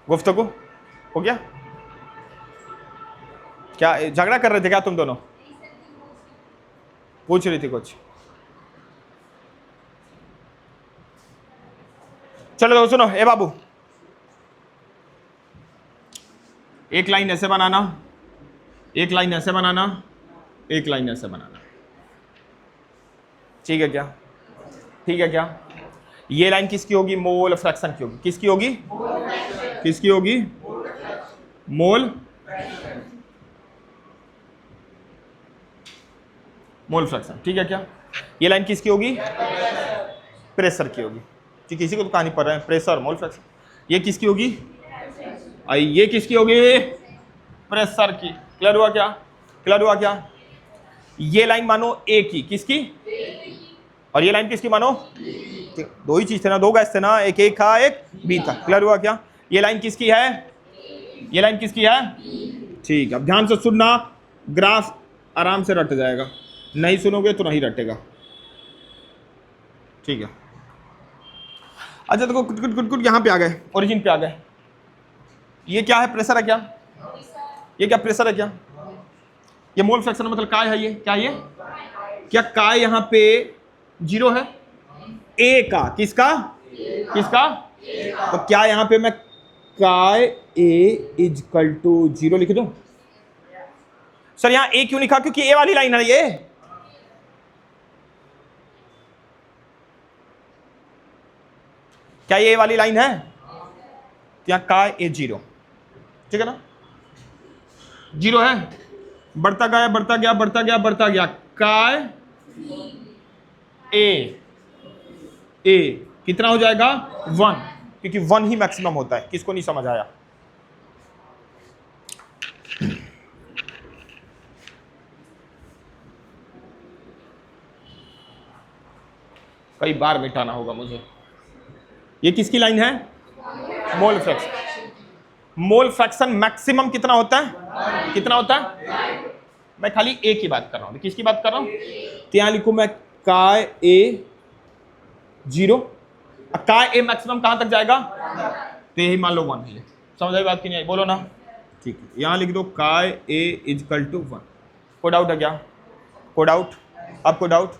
गुफ्तगू हो गया? क्या झगड़ा कर रहे थे क्या तुम दोनों? पूछ रही थी कुछ। चलो तो सुनो, ए बाबू, एक लाइन ऐसे बनाना, एक लाइन ऐसे बनाना, एक लाइन ऐसे बनाना। ठीक है क्या? ठीक है क्या? ये लाइन किसकी होगी? मोल फ्रैक्शन की होगी। किसकी होगी? किसकी होगी? मोल मोल फ्रैक्शन। ठीक है क्या? ये लाइन किसकी होगी? प्रेशर की होगी। कि किसी को तो कहानी पढ़ रहे हैं, प्रेशर मोल फ्रैक्शन। ये किसकी होगी? ये किसकी होगी? प्रेशर की। क्लियर हुआ क्या? क्लियर हुआ क्या? ये लाइन मानो ए की, किसकी? और ये लाइन किसकी मानो? दो ही चीज थे ना, दो गैस थे ना, एक ए था एक बी था। क्लियर हुआ क्या? ये लाइन किसकी है? ये लाइन किसकी है? ठीक है, अब ध्यान से सुनना, ग्राफ आराम से रट जाएगा, नहीं सुनोगे तो नहीं रटेगा। ठीक है, अच्छा देखो, कुट कुट कुट कुट यहाँ पे आ गए, ओरिजिन पे आ गए। ये क्या है? प्रेशर है क्या? ये क्या प्रेशर है क्या? ये मोल फ्रैक्शन मतलब काय है। ये क्या? ये क्या काय यहाँ पे जीरो है? ए का, किसका? किसका? तो क्या यहाँ पे मैं काय ए इजकल टू जीरो लिख दूं? सर यहाँ ए क्यों लिखा? क्योंकि ए वाली लाइन है ये। क्या ये वाली लाइन है? यहाँ काय ए जीरो, ठीक है ना? जीरो है, बढ़ता गया बढ़ता गया बढ़ता गया बढ़ता गया, काय ए ए कितना हो जाएगा? 1, क्योंकि 1 ही मैक्सिमम होता है। किसको नहीं समझ आया? कई बार मिटाना होगा मुझे। ये किसकी लाइन है? Mole fraction. Mole fraction maximum कितना होता है? कितना होता है? मैं खाली ए की बात कर रहा हूं। किसकी बात कर रहा हूं? तो यहां लिखूं मैं काय ए जीरो। काय ए मैक्सिमम कहां तक जाएगा? तो यही मान लो 1 है। समझ आई बात की नहीं आई? बोलो ना। ठीक है, यहां लिख दो काय ए इजकल टू 1। कोई डाउट है क्या? कोई डाउट? आपको डाउट?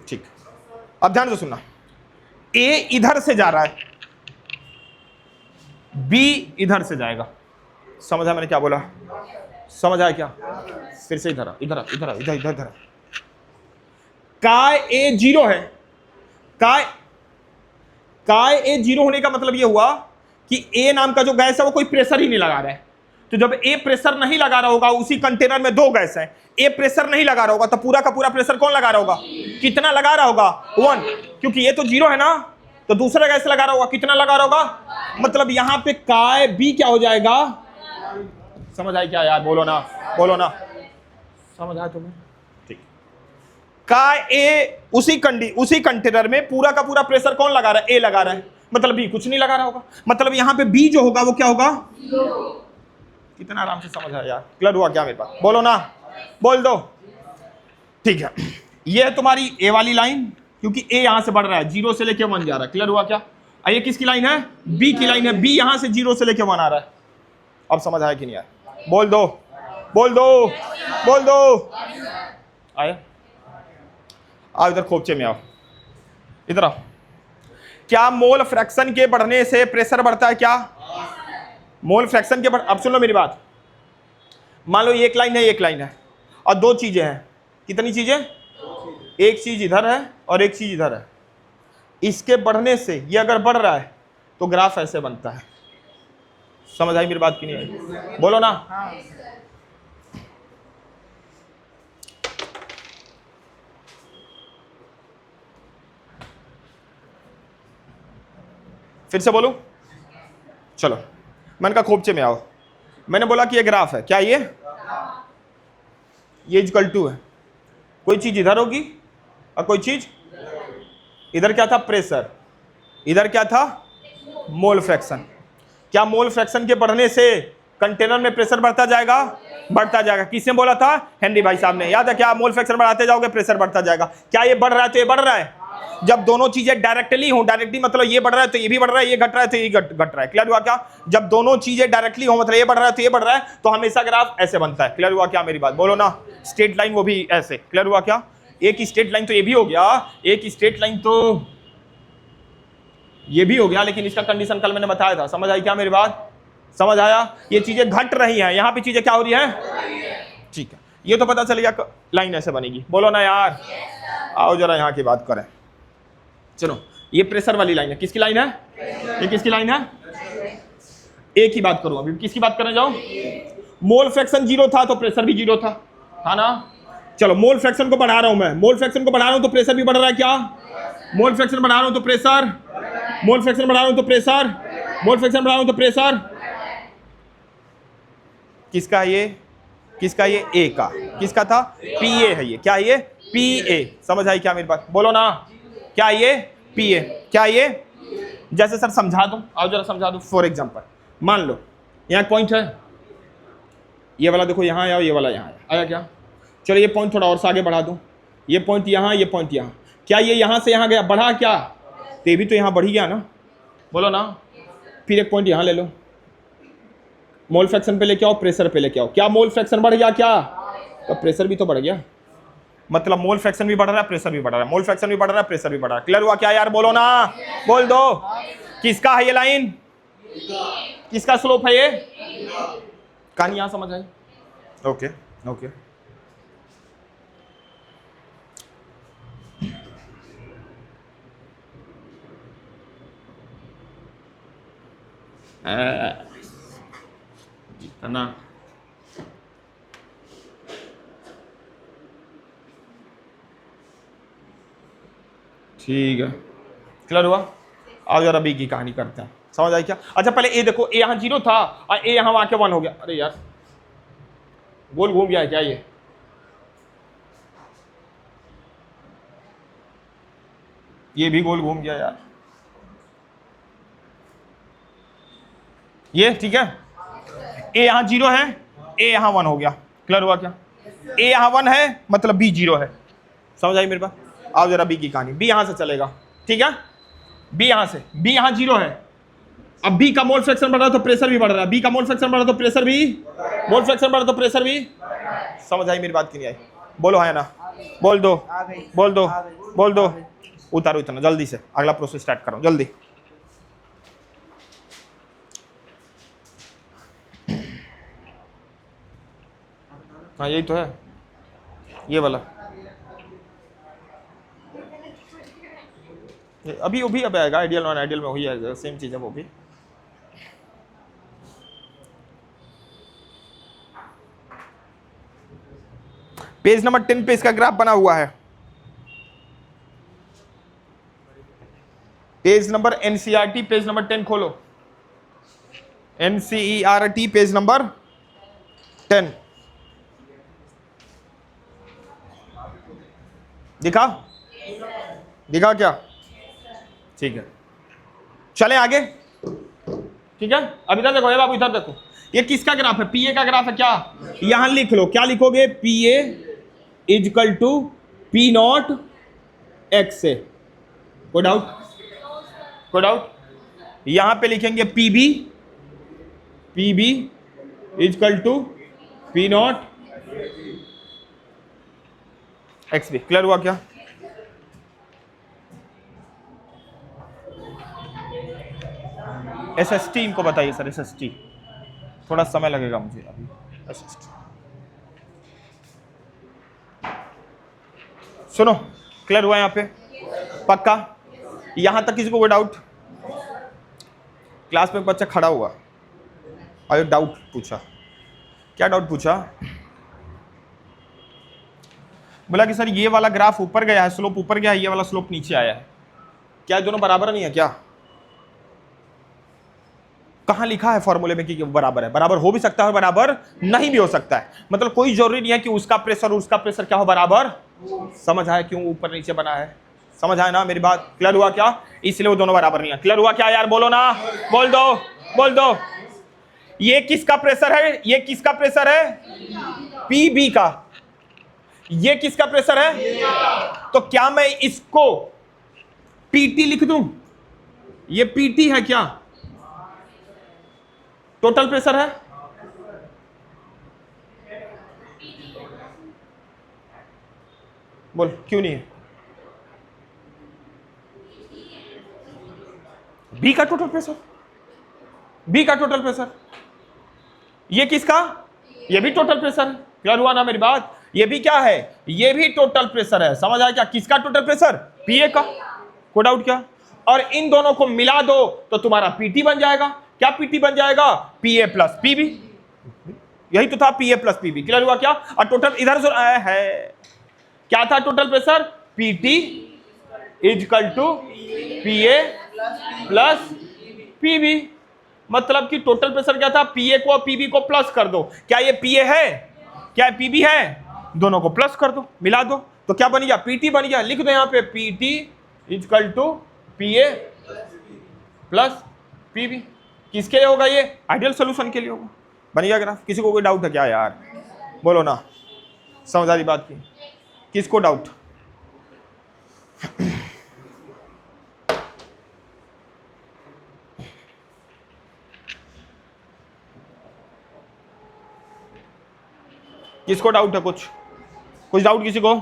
ठीक, अब ध्यान से सुनना, ए इधर से जा रहा है, बी इधर से जाएगा। समझ आया मैंने क्या बोला? समझ आया क्या? फिर से इधर इधर इधर इधर इधर इधर। काय ए जीरो है। काय ए जीरो होने का मतलब यह हुआ कि ए नाम का जो गैस है वो कोई प्रेशर ही नहीं लगा रहा है। तो जब ए प्रेशर नहीं लगा रहा होगा, उसी कंटेनर में 2 गैस है, ए प्रेशर नहीं लगा रहा होगा, तो पूरा का पूरा प्रेशर कौन लगा रहा होगा? कितना लगा रहा होगा? 1, क्योंकि ये तो जीरो है ना, तो दूसरा गैस लगा रहा होगा, कितना लगा रहा होगा? मतलब यहां पे काय बी क्या हो जाएगा? समझ आया क्या यार? बोलो ना, बोलो ना। समझ आया तुम्हें? ठीक, काय ए उसी कंटेनर में पूरा का पूरा प्रेशर कौन लगा रहा है? ए लगा रहा है, मतलब बी कुछ नहीं लगा रहा होगा। मतलब यहां पे बी जो होगा वो क्या होगा? कितना आराम से समझ आया यार? क्लियर हुआ क्या मेरे पास? बोलो ना, बोल दो। ठीक है, ये है तुम्हारी ए वाली लाइन, क्योंकि ए यहां से बढ़ रहा है, 0 से लेके 1 जा रहा है। क्लियर हुआ क्या? ये किसकी लाइन है? बी की लाइन है। बी यहां से 0 से लेके 1 आ रहा है। अब समझ आया कि नहीं आया? बोल दो, बोल दो, बोल दो। आया? आओ इधर, खोपचे में आओ, इधर आओ। क्या मोल फ्रैक्शन के बढ़ने से प्रेशर बढ़ता है? क्या मोल फ्रैक्शन के अब सुन लो मेरी बात। मान लो एक लाइन है, एक लाइन है, और 2 चीजें हैं। कितनी चीजें? एक चीज इधर है और एक चीज इधर है। इसके बढ़ने से ये अगर बढ़ रहा है तो ग्राफ ऐसे बनता है। समझ आई मेरी बात की नहीं आई? बोलो ना। फिर से बोलूं? चलो, मैंने कहा खोपचे में आओ। मैंने बोला कि ये ग्राफ है। क्या ये इक्वल टू है, कोई चीज इधर होगी और कोई चीज इधर। क्या था? प्रेशर। इधर क्या था? Mole fraction. क्या मोल फ्रैक्शन के बढ़ने से कंटेनर में प्रेशर बढ़ता जाएगा? बढ़ता जाएगा। किसने बोला था? हेनरी भाई साहब ने। याद है क्या? मोल फ्रैक्शन बढ़ाते जाओगे प्रेशर बढ़ता जाएगा। क्या ये बढ़ रहा है? तो ये बढ़ रहा है। जब दोनों चीजें डायरेक्टली हो, डायरेक्टली मतलब ये बढ़ रहा है तो ये भी बढ़ रहा है, ये घट रहा है तो ये घट रहा है। क्लियर हुआ क्या? जब दोनों चीजें डायरेक्टली हो, मतलब ये बढ़ रहा है तो ये बढ़ रहा है, तो हमेशा ग्राफ ऐसे बनता है। क्लियर हुआ क्या मेरी बात? बोलो ना। स्ट्रेट लाइन वो भी ऐसे। क्लियर हुआ क्या? एक स्ट्रेट लाइन तो ये भी हो गया, एक स्ट्रेट लाइन तो ये भी हो गया, लेकिन इसका कंडीशन कल मैंने बताया था। समझ आई क्या मेरी बात? समझ आया? ये चीजें घट रही हैं, यहां पे चीजें क्या हो रही हैं? ठीक है, ये तो पता चलेगा लाइन ऐसे बनेगी। बोलो ना यार, आओ जरा यहां की बात करें। चलो, ये प्रेशर वाली लाइन है। किसकी लाइन है? ये किसकी लाइन है? एक ही बात करूं, अभी किसकी बात करने जाऊं? मोल फ्रैक्शन 0 था तो प्रेशर भी 0 था ना? चलो, मोल फ्रैक्शन को बढ़ा रहा हूं मैं, मोल फ्रैक्शन को बढ़ा रहा हूं तो प्रेशर भी बढ़ रहा है क्या? मोल फ्रैक्शन बढ़ा रहा हूं तो प्रेशर, मोल फ्रैक्शन बढ़ा रहा हूं तो प्रेशर, मोल फ्रैक्शन बढ़ा रहा हूं तो प्रेशर। किसका ये? किसका ये? ए का। किसका था? पीए है ये। क्या ये? पीए। समझ आई क्या मेरी बात? बोलो ना, क्या ये? पीए। क्या ये? जैसे सर समझा दूं, आओ जरा समझा दूं। फॉर एग्जांपल मान लो यहाँ पॉइंट है, ये वाला देखो यहाँ आया, ये वाला यहाँ आया क्या? चलो ये पॉइंट थोड़ा और से आगे बढ़ा दूं, ये पॉइंट यहाँ, ये पॉइंट यहाँ। क्या ये यहाँ से यहाँ गया? बढ़ा क्या? तो ये भी तो यहाँ बढ़ ही गया ना। बोलो ना। फिर एक पॉइंट यहाँ ले लो, मोल फ्रैक्शन पे लेके आओ, प्रेशर पे लेके आओ। क्या मोल फ्रैक्शन बढ़ गया क्या? तो प्रेशर भी तो बढ़ गया। मतलब मोल फ्रैक्शन भी बढ़ रहा है, प्रेशर भी बढ़ रहा है, मोल फ्रैक्शन भी बढ़ रहा है, प्रेशर भी बढ़ रहा है। क्लियर हुआ क्या यार? बोलो ना, बोल दो। किसका है ये लाइन? किसका स्लोप है ये? कहानी यहां समझ आई? Okay okay. ना ठीक है, क्लियर हुआ? आओ जरा बी की कहानी करते हैं। समझ आई क्या? अच्छा पहले ए देखो, ए यहाँ 0 था और ए यहाँ आके 1 हो गया। अरे यार गोल घूम गया है क्या ये? ये भी गोल घूम गया यार। ये ठीक है, ए यहाँ 0 है, ए यहाँ 1 हो गया। क्लियर हुआ क्या? ए यहाँ 1 है मतलब बी 0 है। समझ आई मेरे पास? आओ जरा बी की कहानी। बी यहां से चलेगा, ठीक है? बी यहां से, बी यहां 0 है। अब बी का मोल फ्रैक्शन बढ़ रहा है तो प्रेशर भी बढ़ रहा है, बी का मोल फ्रैक्शन बढ़ रहा है तो प्रेशर भी, मोल फ्रैक्शन बढ़ रहा है तो प्रेशर भी। समझ आई मेरी बात की नहीं आई? बोलो है ना? बोल दो, बोल दो, बोल दो। उतारो इतना जल्दी से, अगला प्रोसेस स्टार्ट करो जल्दी। हाँ यही तो है, ये वाला। अभी वो भी अब आएगा, आइडियल नॉन आइडियल में वही आएगा, सेम चीज है वो भी। पेज नंबर 10 पे इसका ग्राफ बना हुआ है। Page number NCERT page number 10 खोलो, एनसीईआरटी पेज नंबर 10 दिखा? दिखा क्या? ठीक है, चले आगे। ठीक है, अब इधर देखो, ये बाबू इधर देखो, ये किसका ग्राफ है? पीए का ग्राफ है क्या? यहां लिख लो, क्या लिखोगे? PA equal to P naught X से। कोई डाउट? कोई डाउट? यहां पे लिखेंगे PB, PB equal to P naught X B. Clear हुआ क्या? एसएसटी इनको बताइए सर, एसएसटी थोड़ा समय लगेगा मुझे अभी। एसएसटी सुनो, क्लियर हुआ यहाँ पे? पक्का? यहां तक किसी को कोई डाउट? क्लास में एक बच्चा खड़ा हुआ और डाउट पूछा। क्या डाउट पूछा? बोला कि सर ये वाला ग्राफ ऊपर गया है, स्लोप ऊपर गया है, ये वाला स्लोप नीचे आया है, क्या दोनों बराबर नहीं है क्या? कहां लिखा है फॉर्मूले में कि बराबर है? बराबर हो भी सकता है, बराबर नहीं भी हो सकता है। मतलब कोई जरूरी नहीं है कि उसका प्रेशर और उसका प्रेशर क्या हो, बराबर। समझ आया क्यों ऊपर नीचे बना है? समझ आया ना मेरी बात? क्लियर हुआ क्या? इसलिए वो दोनों बराबर नहीं है। क्लियर हुआ क्या यार? बोलो ना, बोल दो, बोल दो। ये किसका प्रेशर है? ये किसका प्रेशर है? पीबी का। ये किसका प्रेशर है? तो क्या मैं इसको पीटी लिख दूं? ये पीटी है क्या? टोटल प्रेशर है। बोल क्यों नहीं है? बी का टोटल प्रेशर, बी का टोटल प्रेशर, ये किसका? ये भी टोटल प्रेशर है। क्लियर हुआ ना मेरी बात? ये भी क्या है? ये भी टोटल प्रेशर है। समझ आया क्या? किसका टोटल प्रेशर? पीए का। कोई डाउट क्या? और इन दोनों को मिला दो तो तुम्हारा पीटी बन जाएगा। क्या पीटी बन जाएगा? पीए प्लस पीबी। यही तो था, पीए प्लस पीबी। क्लियर हुआ क्या? और टोटल इधर से आया है, क्या था total pressure? PT equal to PA plus PB. मतलब कि टोटल प्रेशर क्या था? पीए को पीबी को प्लस कर दो। क्या ये पीए है? क्या पीबी है? दोनों को प्लस कर दो, मिला दो, तो क्या बन गया? पीटी बन गया। लिख दो यहां पे PT equal to PA plus PB. किसके लिए होगा ये? आइडियल सॉल्यूशन के लिए होगा। बन गया ग्राफ? किसी को कोई डाउट है क्या यार? बोलो ना, समझ आ रही बात की? किसको डाउट? किसको डाउट है? कुछ डाउट किसी को?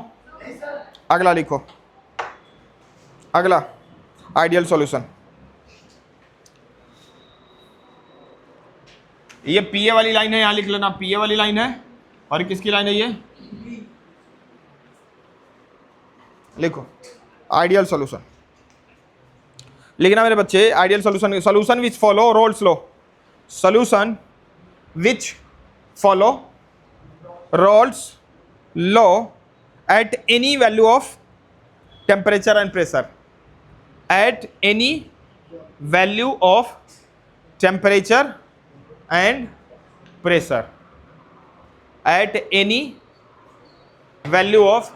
अगला लिखो, अगला आइडियल सॉल्यूशन। ये पीए वाली लाइन है, यहां लिख लेना, पीए वाली लाइन है। और किसकी लाइन है? ये लिखो आइडियल सॉल्यूशन। लिखना मेरे बच्चे, ideal solution, solution which follow Raoult's law, solution which follow Raoult's law at any value of temperature and pressure, at any value of temperature and pressure, at any value of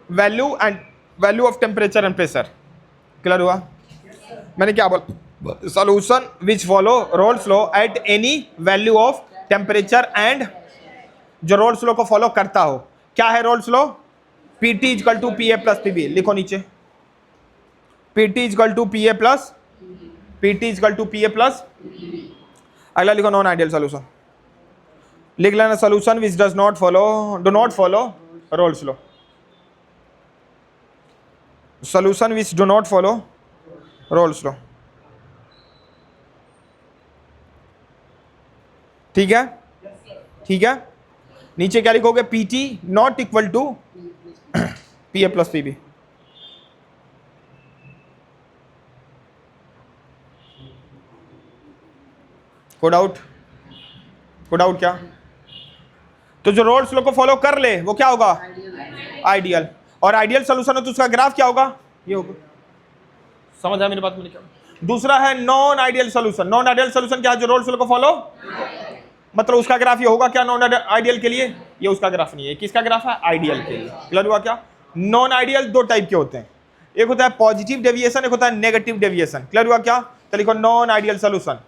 value of temperature and pressure। Clear हुआ? मैंने क्या बोला? Solution which follow Raoult's law at any value of temperature and, जो Raoult's law को follow करता हो। क्या है Raoult's law? PT equal to PA plus PB. लिखो नीचे, PT equal to PA plus, PT equal to PA plus. अगला लिखो नॉन आइडियल सॉल्यूशन। लिख लेना solution which does not follow, do not follow Raoult's law, solution which do not follow Raoult's law. ठीक है, ठीक है। नीचे क्या लिखोगे? PT not equal to PA plus PB. को डाउट? को डाउट क्या? तो जो रोल्स लॉ को फॉलो कर ले वो क्या होगा? आइडियल। और आइडियल सॉल्यूशन है तो उसका ग्राफ क्या होगा? ये होगा। समझ आया मेरी बात? मैंने क्या? दूसरा है non ideal solution. Non ideal solution क्या है? जो रोल्स लॉ को फॉलो, मतलब उसका ग्राफ ये होगा क्या? नॉन आइडियल के लिए ये उसका ग्राफ नहीं है। किसका ग्राफ है? आइडियल के लिए। क्लियर हुआ क्या? नॉन आइडियल दो टाइप के होते हैं, एक होता है पॉजिटिव डेविएशन, एक होता है नेगेटिव डेविएशन। क्लियर हुआ क्या? तो लिखो non ideal solution,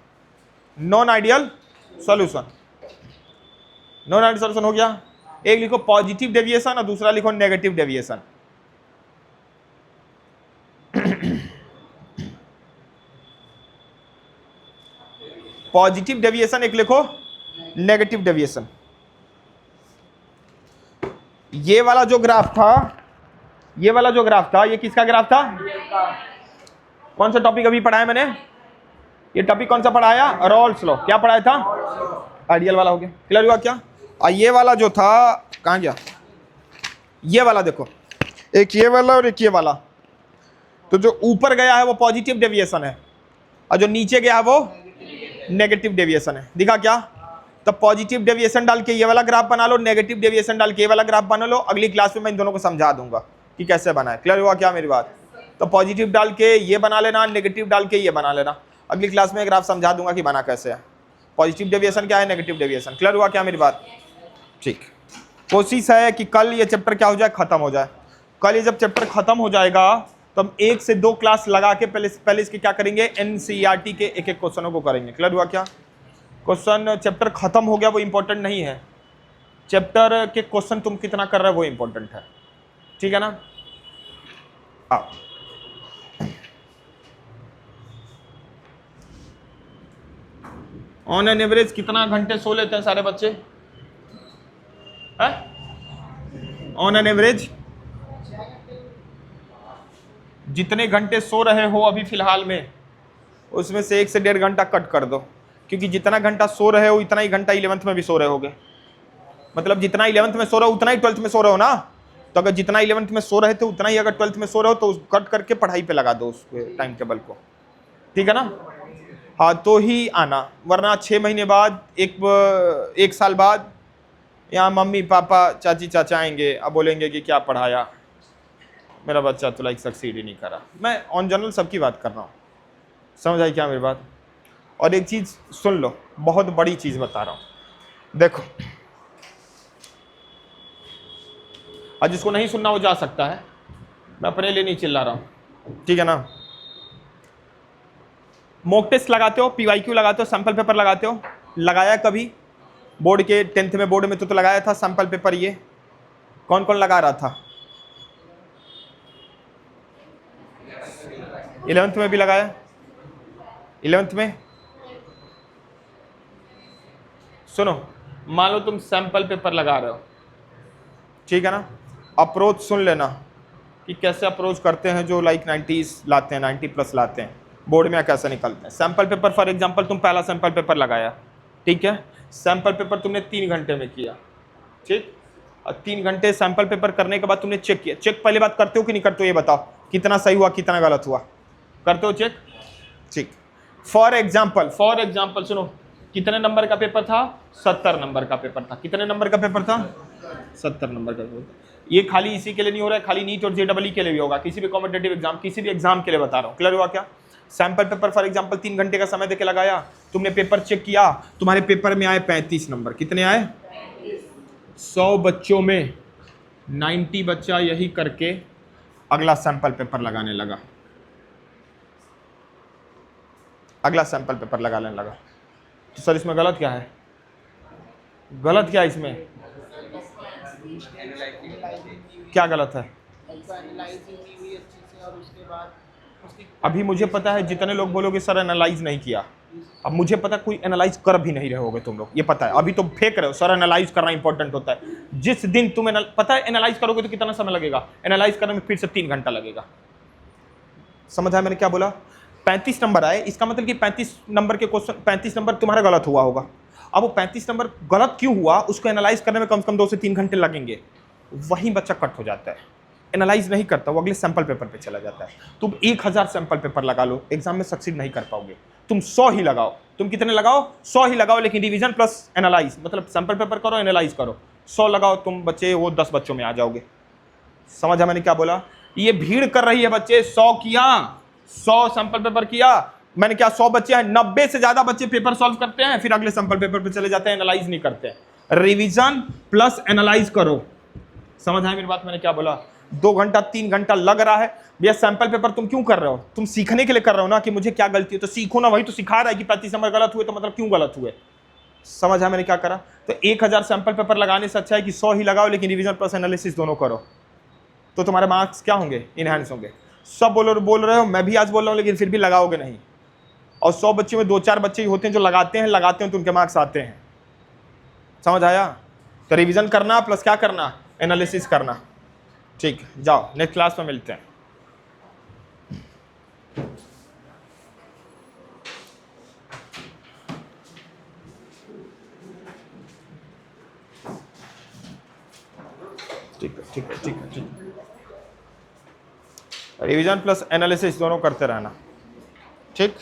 non ideal solution. Non ideal solution हो गया। एक लिखो पॉजिटिव डेविएशन और दूसरा लिखो नेगेटिव डेविएशन। पॉजिटिव डेविएशन एक लिखो, नेगेटिव डेविएशन। ये वाला जो ग्राफ था, ये वाला जो ग्राफ था, ये किसका ग्राफ था? कौन सा टॉपिक अभी पढ़ाया मैंने? ये टॉपिक कौन सा पढ़ाया? Roles law. क्या पढ़ाया था? आइडियल वाला हो गया। क्लियर हुआ क्या? और ये वाला जो था कहां गया? ये वाला देखो, एक ये वाला और एक ये वाला। तो जो ऊपर गया है वो पॉजिटिव डेविएशन है और जो नीचे गया है वो नेगेटिव डेविएशन है। दिखा क्या? तो पॉजिटिव डेविएशन डाल के ये वाला ग्राफ बना लो, नेगेटिव डेविएशन डाल के ये वाला ग्राफ बना लो। अगली क्लास में मैं इन दोनों को समझा दूंगा कि कैसे बनाए। क्लियर हुआ क्या मेरी बात? तो पॉजिटिव डाल के ये बना लेना, नेगेटिव डाल के ये बना लेना। अगली क्लास में ग्राफ समझा दूंगा कि बना कैसे है, पॉजिटिव डेविएशन क्या है, नेगेटिव डेविएशन। क्लियर हुआ क्या मेरी बात? ठीक। कोशिश है कि कल ये चैप्टर क्या हो जाए, खत्म हो जाए। कल ये जब चैप्टर खत्म हो जाएगा तो हम 1 से 2 क्लास लगा के पहले इसके क्या करेंगे? एनसीईआरटी के एक एक क्वेश्चनों को करेंगे। क्लियर हुआ क्या? क्वेश्चन चैप्टर खत्म हो गया वो इंपॉर्टेंट नहीं है, चैप्टर के क्वेश्चन तुम कितना कर रहे हो वो इंपॉर्टेंट है। ठीक है ना? आओ। ऑन एन एवरेज कितना घंटे सो लेते हैं सारे बच्चे? ऑन एन एवरेज जितने घंटे सो रहे हो अभी फिलहाल में, उसमें से 1 से 1.5 घंटा कट कर दो, क्योंकि जितना घंटा सो रहे हो इतना ही घंटा 11th में भी सो रहे होगे। मतलब जितना 11th में सो रहे हो उतना ही 12th में सो रहे हो ना। तो अगर जितना 11th में सो रहे थे उतना ही अगर 12th में सो रहे हो तो कट करके पढ़ाई पे लगा दो उस टाइम टेबल को, ठीक है ना। हाँ तो ही आना, वरना 6 महीने बाद, एक साल बाद यहाँ मम्मी पापा चाची चाचा आएंगे, अब बोलेंगे कि क्या पढ़ाया, मेरा बच्चा तो लाइक सक्सीड ही नहीं करा। मैं ऑन जनरल सबकी बात कर रहा हूँ, समझ आई क्या मेरी बात। और एक चीज़ सुन लो, बहुत बड़ी चीज़ बता रहा हूँ, देखो आज जिसको नहीं सुनना वो जा सकता है, मैं अपने लिए नहीं चिल्ला रहा हूँ, ठीक है ना। मॉक टेस्ट लगाते हो, PYQ लगाते हो, सैंपल पेपर लगाते हो, लगाया कभी बोर्ड के 10th में बोर्ड में तो लगाया था सैंपल पेपर। ये कौन कौन लगा रहा था? 11th में भी लगाया। 11th में सुनो, मान लो तुम सैंपल पेपर लगा रहे हो, ठीक है ना। अप्रोच सुन लेना कि कैसे अप्रोच करते हैं जो लाइक 90s लाते हैं, 90+ लाते हैं, बोर्ड में कैसे निकलते हैं। सैंपल पेपर फॉर एग्जांपल तुम पहला सैंपल पेपर लगाया, ठीक है। सैंपल पेपर तुमने 3 घंटे में किया, ठीक। और 3 घंटे सैंपल पेपर करने के बाद तुमने चेक किया। चेक पहले बात करते हो कि नहीं करते हो, ये बताओ, कितना सही हुआ कितना गलत हुआ, करते हो चेक, ठीक। फॉर एग्जाम्पल सुनो, कितने नंबर का पेपर था? 70 नंबर का पेपर था। कितने नंबर का पेपर था? 70 नंबर का पेपर। ये खाली इसी के लिए नहीं हो रहा है, खाली नीट और JEE के लिए भी होगा, किसी भी कॉम्पिटिटिव एग्जाम, किसी भी एग्जाम के लिए बता रहा हूँ। क्लियर हुआ क्या? सैंपल पेपर फॉर एग्जांपल 3 घंटे का समय देके लगाया, तुमने पेपर चेक किया, तुम्हारे पेपर में आए 35 नंबर। कितने आए? 100 बच्चों में 90 बच्चा यही करके अगला सैंपल पेपर लगाने लगा, अगला सैंपल पेपर लगाने लगा। तो सर इसमें गलत क्या है? गलत क्या है इसमें? क्या गलत है? अभी मुझे पता है जितने लोग बोलोगे सर एनालाइज नहीं किया, अब मुझे पता कोई एनालाइज कर भी नहीं रहे होगे तुम लोग, ये पता है। अभी तो फेंक रहे हो सर एनालाइज करना इंपॉर्टेंट होता है। जिस दिन तुम पता है एनालाइज करोगे तो कितना समय लगेगा? एनालाइज करने में फिर से 3 घंटा लगेगा। समझ आया मैंने क्या बोला? 35 नंबर आए, इसका मतलब कि 35 नंबर के क्वेश्चन, 35 नंबर तुम्हारा गलत हुआ होगा। अब वो 35 नंबर गलत क्यों हुआ उसको एनालाइज करने में कम से कम 2 से 3 घंटे लगेंगे। वहीं बच्चा कट हो जाता है, एनालाइज नहीं करता, वो अगले सैंपल पेपर पे चला जाता है। तुम 1000 सैंपल पेपर लगा लो, एग्जाम में सक्सीड नहीं कर पाओगे। तुम 100 ही लगाओ, तुम कितने लगाओ? 100 ही लगाओ, लेकिन रिवीजन प्लस एनालाइज, मतलब सैंपल पेपर करो एनालाइज करो, 100 लगाओ, तुम बच्चे वो 10 बच्चों में आ जाओगे। समझा मैंने क्या बोला? ये भीड़ कर रही है बच्चे, 100 किया, 100 सैंपल पेपर किया, मैंने क्या 100 बच्चे हैं, 90 से ज्यादा बच्चे पेपर सॉल्व करते हैं, फिर अगले सैंपल पेपर पे चले जाते हैं, एनालाइज नहीं करते हैं। रिवीजन प्लस एनालाइज करो। समझ आया मेरी बात? मैंने क्या बोला? 2 घंटा 3 घंटा लग रहा है भैया, सैंपल पेपर तुम क्यों कर रहे हो? तुम सीखने के लिए कर रहे हो ना, कि मुझे क्या गलती है तो सीखो ना। वही तो सिखा रहा है कि 35 नंबर गलत हुए, तो मतलब क्यों गलत हुए। समझ आया मैंने क्या करा? तो 1000 सैंपल पेपर लगाने से अच्छा है कि 100 ही लगाओ, लेकिन रिवीजन प्लस एनालिसिस दोनों करो, तो तुम्हारे मार्क्स क्या होंगे? इनहैंस होंगे। सब बोल रहे हो, मैं भी आज बोल रहा हूँ, लेकिन फिर भी लगाओगे नहीं। और 100 बच्चों में 2-4 बच्चे ही होते हैं जो लगाते हैं तो उनके मार्क्स आते हैं। समझ आया? तो रिवीजन करना प्लस क्या करना? एनालिसिस करना। ठीक, जाओ नेक्स्ट क्लास में मिलते हैं। ठीक है। रिवीजन प्लस एनालिसिस दोनों करते रहना, ठीक।